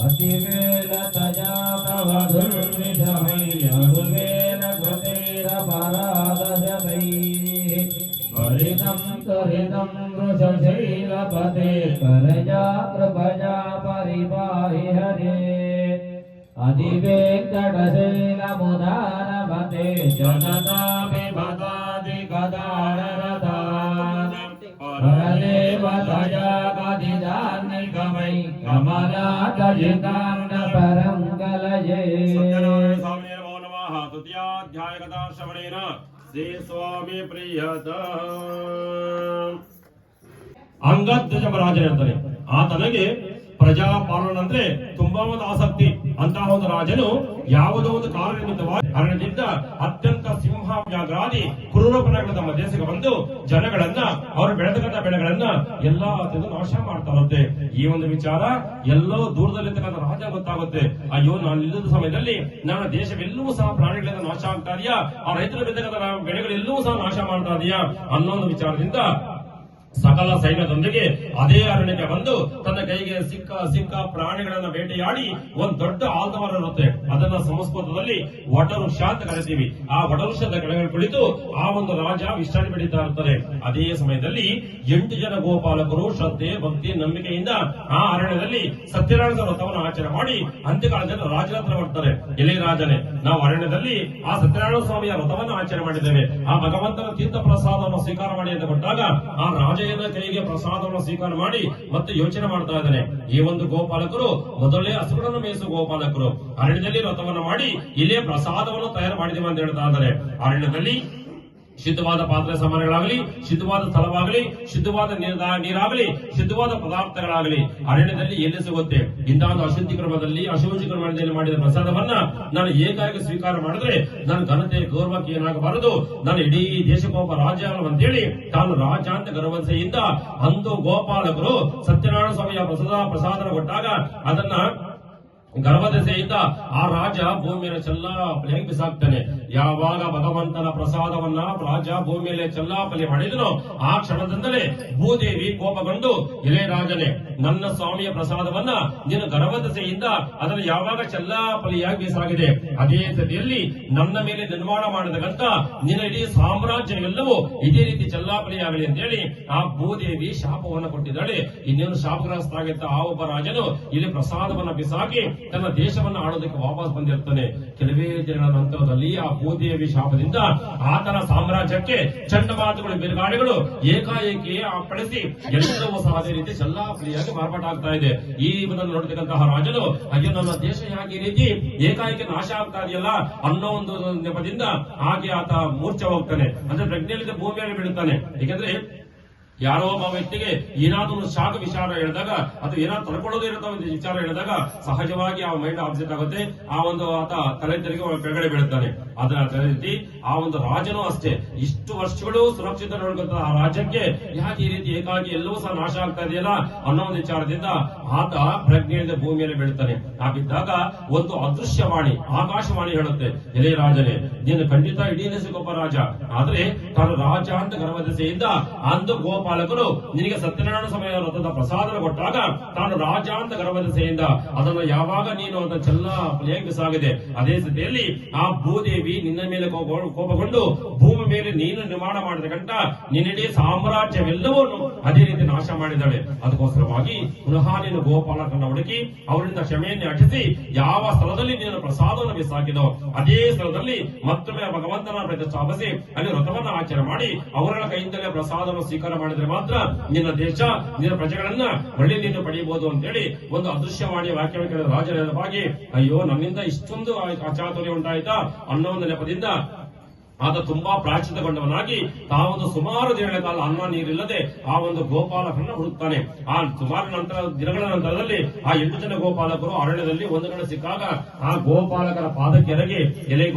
ಅತಿವೇಲ ತಜಾ ಪ್ರವಧುರ್ವಿಷಮೈರ್ಯದುವೇಲ ಕೃತೇರ ಪರಾದಶತೈ ಪರಿತಂ ತ್ವರಿತಂ ವೃಷಶೈಲಪತೆ ಪರಜಾ ಕೃಪಜಾ ಪರಿಪಾಹಿ ಹರೇ ಅಧಿವೇಂಕಟಶೈಲಮುದಾನಪತೆ ಜನತಾಪಿ ಭತಾದಿ ಗದಾರರಥಾ ಪರದೇವತಯಾ ಗದಿದಾನ್ನಿಗಮೈ ಕಮಲಾದಜಿತಾನ್ನ ಪರಂ ಕಲಯೇ. ಸತ್ಯನಾರಾಯಣ ಸ್ವಾಮಿಯೇ ನಮೋ ನಮಃ. ತೃತೀಯಾಧ್ಯಾಯ ಕಥಾಶ್ರವಣೇನ ಶ್ರೀ ಸ್ವಾಮಿ ಪ್ರಿಯತ ಅಂಗಧ್ವಜ ರಾಜನೇ ಅಂತಾನೆ. ಆತನಿಗೆ ಪ್ರಜಾಪಾಲನ ಅಂದ್ರೆ ತುಂಬಾ ಒಂದು ಆಸಕ್ತಿ. ಅಂತಹ ಒಂದು ರಾಜನು ಯಾವುದೋ ಒಂದು ಕಾರಣ ನಿಮಿತ್ತವಾಗಿ ಅರಣ್ಯದಿಂದ ಅತ್ಯಂತ ಸಿಂಹ ವ್ಯಾಘ್ರಾದಿ ಕ್ರೂರಪಣಗಳ ತಮ್ಮ ದೇಶಕ್ಕೆ ಬಂದು ಜನಗಳನ್ನ ಅವರು ಬೆಳೆದಕ್ಕಂತ ಬೆಳೆಗಳನ್ನ ಎಲ್ಲಾ ತಿಂದು ನಾಶ ಮಾಡ್ತಾರಂತೆ. ಈ ಒಂದು ವಿಚಾರ ಎಲ್ಲೋ ದೂರದಲ್ಲಿರ್ತಕ್ಕಂಥ ರಾಜ ಗೊತ್ತಾಗುತ್ತೆ. ಅಯ್ಯೋ, ನಾನು ಇಲ್ಲದ ಸಮಯದಲ್ಲಿ ನನ್ನ ದೇಶವೆಲ್ಲವೂ ಸಹ ಪ್ರಾಣಿಗಳಿಂದ ನಾಶ ಆಗ್ತಾ ಇದೆಯಾ, ಆ ರೈತರ ಬೆಳೆದಕ್ಕಂಥ ಬೆಳೆಗಳೆಲ್ಲವೂ ಸಹ ನಾಶ ಮಾಡ್ತಾ ಇದೆಯಾ ಅನ್ನೋ ಒಂದು ವಿಚಾರದಿಂದ ಸಕಲ ಸೈನ್ಯದೊಂದಿಗೆ ಅದೇ ಅರಣ್ಯಕ್ಕೆ ಬಂದು ತನ್ನ ಕೈಗೆ ಸಿಕ್ಕ ಪ್ರಾಣಿಗಳನ್ನ ಬೇಟೆಯಾಡಿ ಒಂದು ದೊಡ್ಡ ಆಲ್ದವರ ಇರುತ್ತೆ. ಅದನ್ನ ಸಂಸ್ಕೃತದಲ್ಲಿ ವಟವೃಕ್ಷ ಅಂತ ಕರಿತೀವಿ. ಆ ವಟವೃಕ್ಷದ ಕೆಳಗೆ ಕುಳಿತು ಆ ಒಂದು ರಾಜ ವಿಶ್ರಾಂತಿ ಪಡೀತಾ ಇರ್ತಾರೆ. ಅದೇ ಸಮಯದಲ್ಲಿ 8 ಜನ ಗೋಪಾಲಕರು ಶ್ರದ್ಧೆ ಭಕ್ತಿ ನಂಬಿಕೆಯಿಂದ ಆ ಅರಣ್ಯದಲ್ಲಿ ಸತ್ಯನಾರಾಯಣ ವ್ರತವನ್ನು ಆಚರಣೆ ಮಾಡಿ ಅಂತ್ಯಕಾಲದಲ್ಲಿ ರಾಜನ ಹತ್ರ ಬರ್ತಾರೆ. ಎಲೆ ರಾಜನೇ, ನಾವು ಅರಣ್ಯದಲ್ಲಿ ಆ ಸತ್ಯನಾರಾಯಣ ಸ್ವಾಮಿಯ ವ್ರತವನ್ನು ಆಚರಣೆ ಮಾಡಿದ್ದೇವೆ. ಆ ಭಗವಂತನ ತೀರ್ಥ ಪ್ರಸಾದವನ್ನು ಸ್ವೀಕಾರ ಮಾಡಿ ಅಂತ ಕೊಟ್ಟಾಗ ಆ ರಾಜ ಕೈಗೆ ಪ್ರಸಾದವನ್ನು ಸ್ವೀಕಾರ ಮಾಡಿ ಮತ್ತೆ ಯೋಚನೆ ಮಾಡ್ತಾ ಇದ್ದಾನೆ. ಈ ಒಂದು ಗೋಪಾಲಕರು ಮೊದಲೇ ಹಸುಗಳನ್ನು ಮೇಯಿಸುವ ಗೋಪಾಲಕರು ಅರಣ್ಯದಲ್ಲಿ ವ್ರತವನ್ನು ಮಾಡಿ ಇಲ್ಲೇ ಪ್ರಸಾದವನ್ನು ತಯಾರು ಮಾಡಿದ್ದೇವೆ ಅಂತ ಹೇಳ್ತಾ ಇದ್ದಾರೆ. ಅರಣ್ಯದಲ್ಲಿ ಶುದ್ಧವಾದ ಪಾತ್ರೆ ಸಾಮಾನುಗಳಾಗಲಿ, ಶುದ್ಧವಾದ ಸ್ಥಳವಾಗಲಿ, ಶುದ್ಧವಾದ ನೀರಾಗಲಿ, ಶುದ್ಧವಾದ ಪದಾರ್ಥಗಳಾಗಲಿ ಅರಣ್ಯದಲ್ಲಿ ಎಲ್ಲಿ ಸಿಗುತ್ತೆ. ಇಂತಹ ಒಂದು ಅಶುದ್ಧಿ ಕ್ರಮದಲ್ಲಿ ಮಾಡಿದ ಪ್ರಸಾದವನ್ನ ನಾನು ಏಕಾಗಿ ಸ್ವೀಕಾರ ಮಾಡಿದ್ರೆ ನನ್ನ ಘನತೆ ಗೌರವಕ್ಕೆ ಏನಾಗಬಾರದು, ನಾನು ಇಡೀ ದೇಶಕ್ಕೊಬ್ಬ ರಾಜ ಅಂತೇಳಿ ತಾನು ರಾಜ ಅಂತ ಗರ್ವಸೆಯಿಂದ ಅಂದು ಗೋಪಾಲಕರು ಸತ್ಯನಾರಾಯಣ ಸ್ವಾಮಿಯ ಪ್ರಸಾದನ ಕೊಟ್ಟಾಗ ಅದನ್ನ ಗರ್ಭದೆಸೆಯಿಂದ ಆ ರಾಜ ಭೂಮಿಯನ್ನು ಚೆಲ್ಲಾಪಲಿ ಬಿಸಾಕ್ತಾನೆ. ಯಾವಾಗ ಭಗವಂತನ ಪ್ರಸಾದವನ್ನ ರಾಜ ಭೂಮಿಯಲ್ಲಿ ಚೆಲ್ಲಾಪಲಿ ಮಾಡಿದನೋ ಆ ಕ್ಷಣದಿಂದಲೇ ಭೂದೇವಿ ಕೋಪಗೊಂಡು, ಎಲೆ ರಾಜನೇ, ನನ್ನ ಸ್ವಾಮಿಯ ಪ್ರಸಾದವನ್ನ ನೀನು ಗರ್ಭದಸೆಯಿಂದ ಅದನ್ನು ಯಾವಾಗ ಚಲ್ಲಾಪಲಿಯಾಗಿ ಬೀಸಾಗಿದೆ, ಅದೇ ಸ್ಥಿತಿಯಲ್ಲಿ ನನ್ನ ಮೇಲೆ ನಿರ್ಮಾಣ ಮಾಡಿದಗಂತ ನಿನ್ನ ಇಡೀ ಸಾಮ್ರಾಜ್ಯವೆಲ್ಲವೂ ಇದೇ ರೀತಿ ಚಲ್ಲಾಪಲಿಯಾಗಲಿ ಅಂತ ಹೇಳಿ ಆ ಭೂದೇವಿ ಶಾಪವನ್ನು ಕೊಟ್ಟಿದ್ದಾಳೆ. ಇನ್ನೇನು ಶಾಪಗ್ರಸ್ತ ಆಗಿದ್ದ ಆ ಒಬ್ಬ ರಾಜನು ಇಲ್ಲಿ ಪ್ರಸಾದವನ್ನ ಬಿಸಾಕಿ ತನ್ನ ದೇಶವನ್ನು ಆಳೋದಕ್ಕೆ ವಾಪಸ್ ಬಂದಿರ್ತಾನೆ. ಕೆಲವೇ ದಿನಗಳ ನಂತರದಲ್ಲಿ ಆ ಭೂದೇವಿ ಶಾಪದಿಂದ ಆತನ ಸಾಮ್ರಾಜ್ಯಕ್ಕೆ ಚಂಡಮಾತುಗಳು, ಬಿರುಗಾಳಿಗಳು ಏಕಾಏಕಿ ಅಪ್ಪಳಿಸಿ ಎಲ್ಲವೂ ಸಹ ಅದೇ ರೀತಿ ಚಲ್ಲಾಪಲಿಯಾಗಿ ಮಾರ್ಪಾಟ ಆಗ್ತಾ ಇದೆ. ಈ ಇದನ್ನು ನೋಡ್ತಕ್ಕಂತಹ ರಾಜನು ಅಯ್ಯೋ ನನ್ನ ದೇಶ ಯಾಕೆ ಈ ರೀತಿ ಏಕಾಏಕಿ ನಾಶ ಆಗ್ತಾ ಇದೆಯಲ್ಲ ಅನ್ನೋ ಒಂದು ನೆಪದಿಂದ ಹಾಗೆ ಆತ ಮೂರ್ಛೆ ಹೋಗ್ತಾನೆ. ಅಂದ್ರೆ ಪ್ರಜ್ಞೆಯಲ್ಲಿ ಭೂಮಿಯಲ್ಲಿ ಬೀಳುತ್ತಾನೆ. ಏಕೆಂದ್ರೆ ಯಾರೋ ಒಬ್ಬ ವ್ಯಕ್ತಿಗೆ ಏನಾದ್ರೂ ಶಾಖ ವಿಚಾರ ಹೇಳಿದಾಗ ಅಥವಾ ಏನಾದ್ರು ತಡ್ಕೊಳ್ಳೋದೇ ಇರೋ ವಿಚಾರ ಹೇಳಿದಾಗ ಸಹಜವಾಗಿ ಆ ಮೈಂಡ್ ಆಬ್ಸೆಂಟ್ ಆಗುತ್ತೆ. ಆ ಒಂದು ಆತ ತಲೆ ತೆರಿಗೆ ಕೆಳಗಡೆ ಬೀಳುತ್ತಾನೆ. ಅದೇ ರೀತಿ ಆ ಒಂದು ರಾಜನೂ ಅಷ್ಟೇ, ಇಷ್ಟು ವರ್ಷಗಳು ಸುರಕ್ಷಿತ ನೋಡ್ಕೊಂತ ಆ ರಾಜ್ಯಕ್ಕೆ ಯಾಕೆ ಈ ರೀತಿ ಏಕಾಗಿ ಎಲ್ಲವೂ ಸಹ ನಾಶ ಆಗ್ತಾ ಇದೆಯಲ್ಲ ಅನ್ನೋ ಒಂದು ವಿಚಾರದಿಂದ ಆತ ಪ್ರಜ್ಞೆಯಿಂದ ಭೂಮಿಯಲ್ಲಿ ಬೀಳುತ್ತಾನೆ. ಆ ಬಿದ್ದಾಗ ಒಂದು ಅದೃಶ್ಯವಾಣಿ, ಆಕಾಶವಾಣಿ ಹೇಳುತ್ತೆ, ಎಲೆ ರಾಜನೇ ನೀನು ಖಂಡಿತ ಇಡೀ ದೇಶಕ್ಕೊಬ್ಬ ರಾಜ, ಆದ್ರೆ ತಾನು ರಾಜ ಅಂತ ಗರ್ಭದಸೆಯಿಂದ ಅಂದು ಗೋಪಾಲಕರು ನಿನಗೆ ಸತ್ಯನಾರಾಯಣ ಸ್ವಾಮಿಯ ವ್ರತದ ಪ್ರಸಾದ ಕೊಟ್ಟಾಗ ತಾನು ರಾಜ ಅಂತ ಗರ್ಭದಸೆಯಿಂದ ಅದನ್ನು ಯಾವಾಗ ನೀನು ಅದನ್ನು ಚಲ್ಲಾಪಲಿಯಾಗಿ ಬಿಸಾಗಿದೆ, ಅದೇ ಸ್ಥಿತಿಯಲ್ಲಿ ಆ ಭೂದೇವಿ ನಿನ್ನ ಮೇಲೆ ಕೋಪಗೊಂಡು ಭೂಮಿ ಮೇಲೆ ನೀನು ನಿರ್ಮಾಣ ಮಾಡಿದ ಗಂಟ ನಿನ್ನಿಡೀ ಸಾಮ್ರಾಜ್ಯವೆಲ್ಲವನ್ನು ಅದೇ ರೀತಿ ನಾಶ ಮಾಡಿದ್ದಾಳೆ. ಅದಕ್ಕೋಸ್ಕರವಾಗಿ ಪುನಃ ನೀನು ಗೋಪಾಲಕರನ್ನ ಹುಡುಕಿ ಅವರಿಂದ ಕ್ಷಮೆಯನ್ನು ಯಾಚಿಸಿ ಯಾವ ಸ್ಥಳದಲ್ಲಿ ನೀನು ಪ್ರಸಾದವನ್ನು ಬಿಸಾಕಿದೋ ಅದೇ ಸ್ಥಳದಲ್ಲಿ ಮತ್ತೊಮ್ಮೆ ಭಗವಂತನ ಪ್ರತಿಷ್ಠಾಪಿಸಿ ಅಲ್ಲಿ ವ್ರತವನ್ನು ಆಚರಣೆ ಮಾಡಿ ಅವರ ಕೈಯಿಂದಲೇ ಪ್ರಸಾದವನ್ನು ಸ್ವೀಕಾರ ಮಾಡಿದ್ರೆ ಮಾತ್ರ ನಿನ್ನ ದೇಶ, ನಿನ್ನ ಪ್ರಜೆಗಳನ್ನ ಮರಳಿ ನೀನು ಪಡೆಯಬಹುದು ಅಂತ ಹೇಳಿ ಒಂದು ಅದೃಶ್ಯವಾಣಿಯ ವಾಕ್ಯವನ್ನು ಕೇಳಿದ ರಾಜನ ನೆನಪಾಗಿ ಅಯ್ಯೋ ನನ್ನಿಂದ ಇಷ್ಟೊಂದು ಅಚಾತುರ್ಯ ಉಂಟಾಯ್ತಾ ಅನ್ನೋ ಒಂದು ನೆಪದಿಂದ ಆತ ತುಂಬಾ ಪ್ರಾಚಿತಗೊಂಡವನಾಗಿ ತಾವೊಂದು ಸುಮಾರು ದಿನಗಳ ಕಾಲ ಅನ್ನ ನೀರಿಲ್ಲದೆ ಆ ಒಂದು ಗೋಪಾಲಕರನ್ನ ಹುಡುಕ್ತಾನೆ. ಆ ಸುಮಾರು ದಿನಗಳ ನಂತರದಲ್ಲಿ ಆ 8 ಜನ ಗೋಪಾಲಕರು ಅರಣ್ಯದಲ್ಲಿ ಒಂದು ಕಡೆ ಸಿಕ್ಕಾಗ ಆ ಗೋಪಾಲಕರ ಪಾದಕ್ಕೆ ಎರಗಿ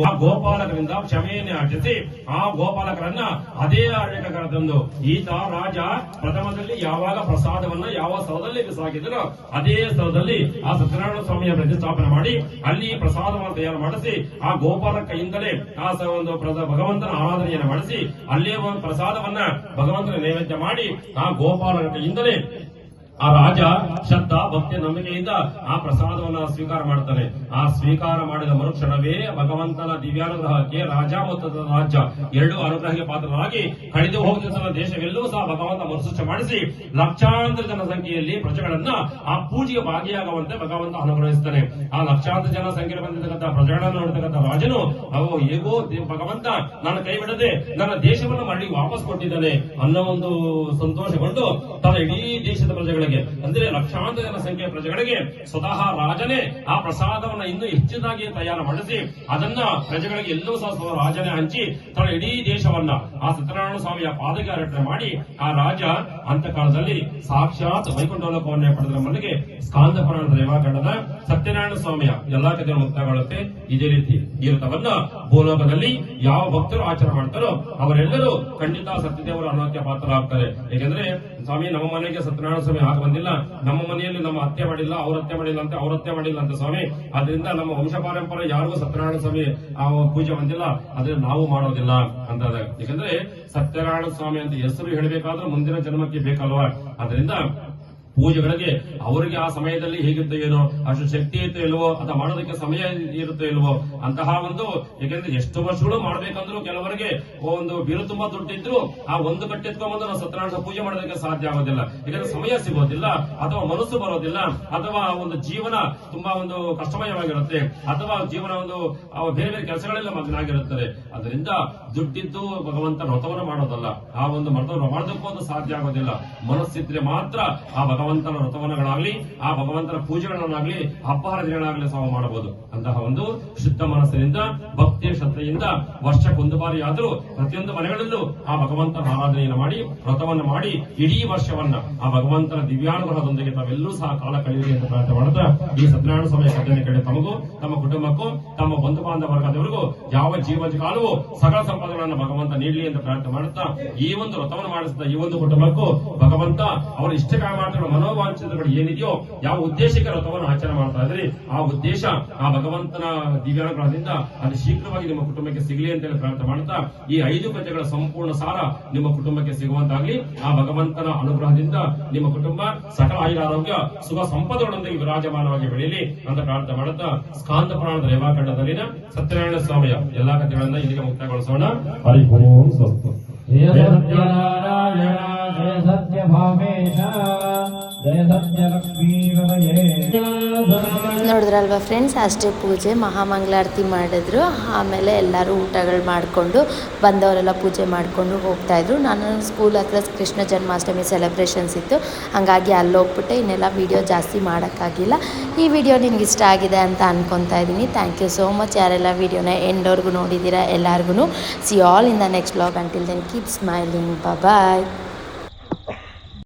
ಆ ಗೋಪಾಲಕರಿಂದ ಕ್ಷಮೆಯನ್ನೇ ಯಾಚಿಸಿ ಆ ಗೋಪಾಲಕರನ್ನ ಅದೇ ಅರಣ್ಯಕ್ಕೆ ಕರೆತಂದು ಈತ ರಾಜ ಪ್ರಥಮದಲ್ಲಿ ಯಾವಾಗ ಪ್ರಸಾದವನ್ನ ಯಾವ ಸ್ಥಳದಲ್ಲಿ ಬಿಸಾಕಿದನೋ ಅದೇ ಸ್ಥಳದಲ್ಲಿ ಆ ಸತ್ಯನಾರಾಯಣ ಸ್ವಾಮಿಯ ಪ್ರತಿಷ್ಠಾಪನೆ ಮಾಡಿ ಅಲ್ಲಿ ಪ್ರಸಾದವನ್ನು ತಯಾರು ಮಾಡಿಸಿ ಆ ಗೋಪಾಲಕ ಕೈಯಿಂದಲೇ ಆ ಒಂದು ಭಗವಂತನ ಆರಾಧನೆಯನ್ನು ಮಾಡಿಸಿ ಅಲ್ಲೇ ಒಂದು ಪ್ರಸಾದವನ್ನ ಭಗವಂತನ ನೈವೇದ್ಯ ಮಾಡಿ ಆ ಗೋಪಾಲನ ಕೈಯಿಂದಲೇ ಆ ರಾಜ ಶ್ರದ್ಧಾ ಭಕ್ತಿ ನಂಬಿಕೆಯಿಂದ ಆ ಪ್ರಸಾದವನ್ನು ಸ್ವೀಕಾರ ಮಾಡ್ತಾನೆ. ಆ ಸ್ವೀಕಾರ ಮಾಡಿದ ಮರುಕ್ಷಣವೇ ಭಗವಂತನ ದಿವ್ಯಾನುಗ್ರಹಕ್ಕೆ ರಾಜ ಮತ್ತು ರಾಜ್ಯ ಎರಡೂ ಅನುಗ್ರಹಕ್ಕೆ ಪಾತ್ರರಾಗಿ ಕಳೆದು ಹೋಗುತ್ತಿದ್ದ ದೇಶವೆಲ್ಲವೂ ಸಹ ಭಗವಂತ ಮರುಸೃಷ್ಟಿ ಮಾಡಿಸಿ ಲಕ್ಷಾಂತರ ಜನ ಸಂಖ್ಯೆಯಲ್ಲಿ ಪ್ರಜೆಗಳನ್ನ ಆ ಪೂಜೆಗೆ ಭಾಗಿಯಾಗುವಂತೆ ಭಗವಂತ ಅನುಗ್ರಹಿಸ್ತಾನೆ. ಆ ಲಕ್ಷಾಂತರ ಜನ ಸಂಖ್ಯೆ ಬಂದಿರತಕ್ಕಂಥ ಪ್ರಜೆಗಳನ್ನು ನೋಡ್ತಕ್ಕಂಥ ರಾಜನು ಅವು ಹೇಗೋ ಭಗವಂತ ನಾನು ಕೈ ಬಿಡದೆ ನನ್ನ ದೇಶವನ್ನು ಮರಳಿ ವಾಪಸ್ ಕೊಟ್ಟಿದ್ದಾನೆ ಅನ್ನೋ ಒಂದು ಸಂತೋಷಗೊಂಡು ತನ್ನ ಇಡೀ ದೇಶದ ಪ್ರಜೆಗಳಿಗೆ ಅಂದ್ರೆ ಲಕ್ಷಾಂತರ ಜನ ಸಂಖ್ಯೆಯ ಪ್ರಜೆಗಳಿಗೆ ಸ್ವತಃ ರಾಜನೇ ಆ ಪ್ರಸಾದವನ್ನು ಇನ್ನೂ ಹೆಚ್ಚಿನಾಗಿ ತಯಾರು ಮಾಡಿಸಿ ಅದನ್ನ ಪ್ರಜೆಗಳಿಗೆ ಎಲ್ಲವೂ ಸಹ ರಾಜನೇ ಹಂಚಿ ತನ್ನ ಇಡೀ ದೇಶವನ್ನ ಆ ಸತ್ಯನಾರಾಯಣ ಸ್ವಾಮಿಯ ಪಾದಕ್ಕೆ ಅರ್ಪಣೆ ಮಾಡಿ ಆ ರಾಜ ಅಂತಕಾಲದಲ್ಲಿ ಸಾಕ್ಷಾತ್ ವೈಕುಂಠ ಲೋಕವನ್ನೇ ಪಡೆದ ಮನೆಗೆ ಸ್ಕಾಂದ ಪುರಾಣದ ರೇವಾಖಂಡದ ಸತ್ಯನಾರಾಯಣ ಸ್ವಾಮಿಯ ಎಲ್ಲಾ ಕಥೆಗಳು ಮುಕ್ತಾಯಗೊಳ್ಳುತ್ತೆ. ಇದೇ ರೀತಿ ಈ ವ್ರತವನ್ನ ಭೂಲೋಕದಲ್ಲಿ ಯಾವ ಭಕ್ತರು ಆಚರಣೆ ಮಾಡ್ತಾರೋ ಅವರೆಲ್ಲರೂ ಖಂಡಿತ ಸತ್ಯದೇವರ ಅನುಗ್ರಹಕ್ಕೆ ಪಾತ್ರರಾಗ್ತಾರೆ. ಯಾಕೆಂದ್ರೆ ಸ್ವಾಮಿ ನಮ್ಮ ಮನೆಗೆ ಸತ್ಯನಾರಾಯಣ ಸ್ವಾಮಿ ಆಗ ಬಂದಿಲ್ಲ, ನಮ್ಮ ಮನೆಯಲ್ಲಿ ನಮ್ಮ ಅತ್ತೆ ಮಾಡಿಲ್ಲ, ಅವ್ರ ಅತ್ತೆ ಮಾಡಿಲ್ಲ ಅಂತ ಅವ್ರ ಅತ್ತೆ ಮಾಡಿಲ್ಲ ಅಂತ ಸ್ವಾಮಿ, ಅದರಿಂದ ನಮ್ಮ ವಂಶ ಪಾರಂಪರೆ ಯಾರಿಗೂ ಸತ್ಯನಾರಾಯಣ ಸ್ವಾಮಿ ಆ ಪೂಜೆ ಬಂದಿಲ್ಲ, ಆದ್ರೆ ನಾವು ಮಾಡೋದಿಲ್ಲ ಅಂತ. ಯಾಕಂದ್ರೆ ಸತ್ಯನಾರಾಯಣ ಸ್ವಾಮಿ ಅಂತ ಹೆಸರು ಹೇಳಬೇಕಾದ್ರೆ ಮುಂದಿನ ಜನ್ಮಕ್ಕೆ ಬೇಕಲ್ವಾ. ಅದರಿಂದ ಪೂಜೆಗಳಿಗೆ ಅವರಿಗೆ ಆ ಸಮಯದಲ್ಲಿ ಹೇಗಿರ್ತೋ ಏನೋ ಅಷ್ಟು ಶಕ್ತಿ ಇರ್ತೋ ಇಲ್ವೋ ಅಥವಾ ಮಾಡೋದಕ್ಕೆ ಸಮಯ ಇರುತ್ತೋ ಇಲ್ವೋ ಅಂತಹ ಒಂದು, ಯಾಕೆಂದ್ರೆ ಎಷ್ಟು ವರ್ಷಗಳು ಮಾಡ್ಬೇಕಂದ್ರೂ ಕೆಲವರಿಗೆ ಒಂದು ಬೀರು ತುಂಬಾ ದುಡ್ಡಿದ್ರು ಆ ಒಂದು ಕಟ್ಟೆ ಎತ್ಕೊಂಡ್ಬಂದು ನಾವು ಸತ್ಯನಾರಾಯಣ ಪೂಜೆ ಮಾಡೋದಕ್ಕೆ ಸಾಧ್ಯ ಆಗೋದಿಲ್ಲ. ಯಾಕಂದ್ರೆ ಸಮಯ ಸಿಗೋದಿಲ್ಲ ಅಥವಾ ಮನಸ್ಸು ಬರೋದಿಲ್ಲ ಅಥವಾ ಒಂದು ಜೀವನ ತುಂಬಾ ಒಂದು ಕಷ್ಟಮಯವಾಗಿರುತ್ತೆ ಅಥವಾ ಜೀವನ ಒಂದು ಬೇರೆ ಬೇರೆ ಕೆಲಸಗಳೆಲ್ಲ ಮಗ್ನಾಗಿರುತ್ತದೆ. ಅದರಿಂದ ದುಡ್ಡಿದ್ದು ಭಗವಂತ ವ್ರತವನ್ನು ಮಾಡೋದಲ್ಲ, ಆ ಒಂದು ವ್ರತವನ್ನು ಮಾಡೋದಕ್ಕೂ ಒಂದು ಸಾಧ್ಯ ಆಗೋದಿಲ್ಲ. ಮನಸ್ಸಿದ್ರೆ ಮಾತ್ರ ಆ ಭಗವಂತನ ವ್ರತವನ್ನಗಳಾಗ್ಲಿ ಆ ಭಗವಂತನ ಪೂಜೆಗಳನ್ನಾಗ್ಲಿ ಹಬ್ಬ ಹರಿದಿನಗಳಾಗ್ಲಿ ಸಹ ಮಾಡಬಹುದು. ಅಂತಹ ಒಂದು ಶುದ್ಧ ಮನಸ್ಸಿನಿಂದ ಭಕ್ತಿಯ ಶ್ರದ್ಧೆಯಿಂದ ವರ್ಷಕ್ಕೊಂದು ಬಾರಿ ಆದರೂ ಪ್ರತಿಯೊಂದು ಮನೆಗಳಲ್ಲೂ ಆ ಭಗವಂತನ ಆರಾಧನೆಯನ್ನು ಮಾಡಿ ವ್ರತವನ್ನು ಮಾಡಿ ಇಡೀ ವರ್ಷವನ್ನ ಆ ಭಗವಂತನ ದಿವ್ಯಾನುಗ್ರಹದೊಂದಿಗೆ ತಾವೆಲ್ಲರೂ ಸಹ ಕಾಲ ಕಳೆಯಿರಿ ಅಂತ ಪ್ರಾರ್ಥನೆ ಮಾಡುತ್ತಾ ಈ ಸತ್ಯನಾರಾಯಣ ಸ್ವಾಮಿಯ ಕಥೆಯನ್ನು ಕೇಳಿ ತಮಗೂ ತಮ್ಮ ಕುಟುಂಬಕ್ಕೂ ತಮ್ಮ ಬಂಧು ಬಾಂಧವ ವರ್ಗದವರಿಗೂ ಯಾವ ಜೀವನಕಾಲವೂ ಸಕಲ ಸಂಪದಗಳನ್ನು ಭಗವಂತ ನೀಡಲಿ ಅಂತ ಪ್ರಾರ್ಥನೆ ಮಾಡುತ್ತಾ ಈ ಒಂದು ವ್ರತವನ್ನು ಮಾಡಿಸಿದ ಈ ಒಂದು ಕುಟುಂಬಕ್ಕೂ ಭಗವಂತ ಅವರ ಇಷ್ಟಕಾಯ ಮಾತ್ರ ಮನೋವಾಂಛಿತಗಳು ಏನಿದೆಯೋ, ಯಾವ ಉದ್ದೇಶಕ್ಕೆ ವ್ರತವನ್ನು ಆಚರಣೆ ಮಾಡ್ತಾ ಇದ್ರಿ ಆ ಉದ್ದೇಶ ಆ ಭಗವಂತನ ದಿವ್ಯಾನುಗ್ರಹದಿಂದ ಅದು ಶೀಘ್ರವಾಗಿ ನಿಮ್ಮ ಕುಟುಂಬಕ್ಕೆ ಸಿಗಲಿ ಅಂತ ಹೇಳಿ ಪ್ರಾರ್ಥನೆ ಮಾಡ್ತಾ, ಈ 5 ಕಥೆಗಳ ಸಂಪೂರ್ಣ ಸಾರ ನಿಮ್ಮ ಕುಟುಂಬಕ್ಕೆ ಸಿಗುವಂತಾಗ್ಲಿ. ಆ ಭಗವಂತನ ಅನುಗ್ರಹದಿಂದ ನಿಮ್ಮ ಕುಟುಂಬ ಸಕಲ ಆಯುರಾರೋಗ್ಯ ಸುಖ ಸಂಪದಗಳೊಂದಿಗೆ ವಿರಾಜಮಾನವಾಗಿ ಬೆಳೆಯಲಿ ಅಂತ ಪ್ರಾರ್ಥನೆ ಮಾಡುತ್ತಾ, ಸ್ಕಾಂದ ಪುರಾಣದ ರೇವಾಖಂಡದಲ್ಲಿನ ಸತ್ಯನಾರಾಯಣ ಸ್ವಾಮಿಯ ಎಲ್ಲಾ ಕಥೆಗಳನ್ನ ಇಲ್ಲಿಗೆ ಮುಕ್ತಾಯಗೊಳಿಸೋಣ. ಹರಿ ಓಂ ಸ್ವಸ್ತಿ. ಜಯ ಸತ್ಯನಾರಾಯಣ ಜಯ ಸತ್ಯ ಭಾವೇಶ ಜಯ ಸತ್ಯ ಲಕ್ಷ್ಮೀ ನೋಡಿದ್ರಲ್ವ ಫ್ರೆಂಡ್ಸ್, ಅಷ್ಟೇ ಪೂಜೆ ಮಹಾಮಂಗಳಾರತಿ ಮಾಡಿದ್ರು. ಆಮೇಲೆ ಎಲ್ಲರೂ ಊಟಗಳು ಮಾಡಿಕೊಂಡು ಬಂದವರೆಲ್ಲ ಪೂಜೆ ಮಾಡಿಕೊಂಡು ಹೋಗ್ತಾಯಿದ್ರು. ನಾನು ಸ್ಕೂಲ್ ಹತ್ರ ಕೃಷ್ಣ ಜನ್ಮಾಷ್ಟಮಿ ಸೆಲೆಬ್ರೇಷನ್ಸ್ ಇತ್ತು, ಹಾಗಾಗಿ ಅಲ್ಲಿ ಹೋಗ್ಬಿಟ್ಟೆ. ಇನ್ನೆಲ್ಲ ವೀಡಿಯೋ ಜಾಸ್ತಿ ಮಾಡೋಕ್ಕಾಗಿಲ್ಲ. ಈ ವಿಡಿಯೋ ನಿಮ್ಗೆ ಇಷ್ಟ ಆಗಿದೆ ಅಂತ ಅನ್ಕೊತಾ ಇದ್ದೀನಿ. ಥ್ಯಾಂಕ್ ಯು ಸೋ ಮಚ್ ಯಾರೆಲ್ಲ ವೀಡಿಯೋನ ಎಂಡ್ವರೆಗೂ ನೋಡಿದ್ದೀರಾ ಎಲ್ಲರಿಗೂ. See all in the next vlog. Until then keep smiling. Bye.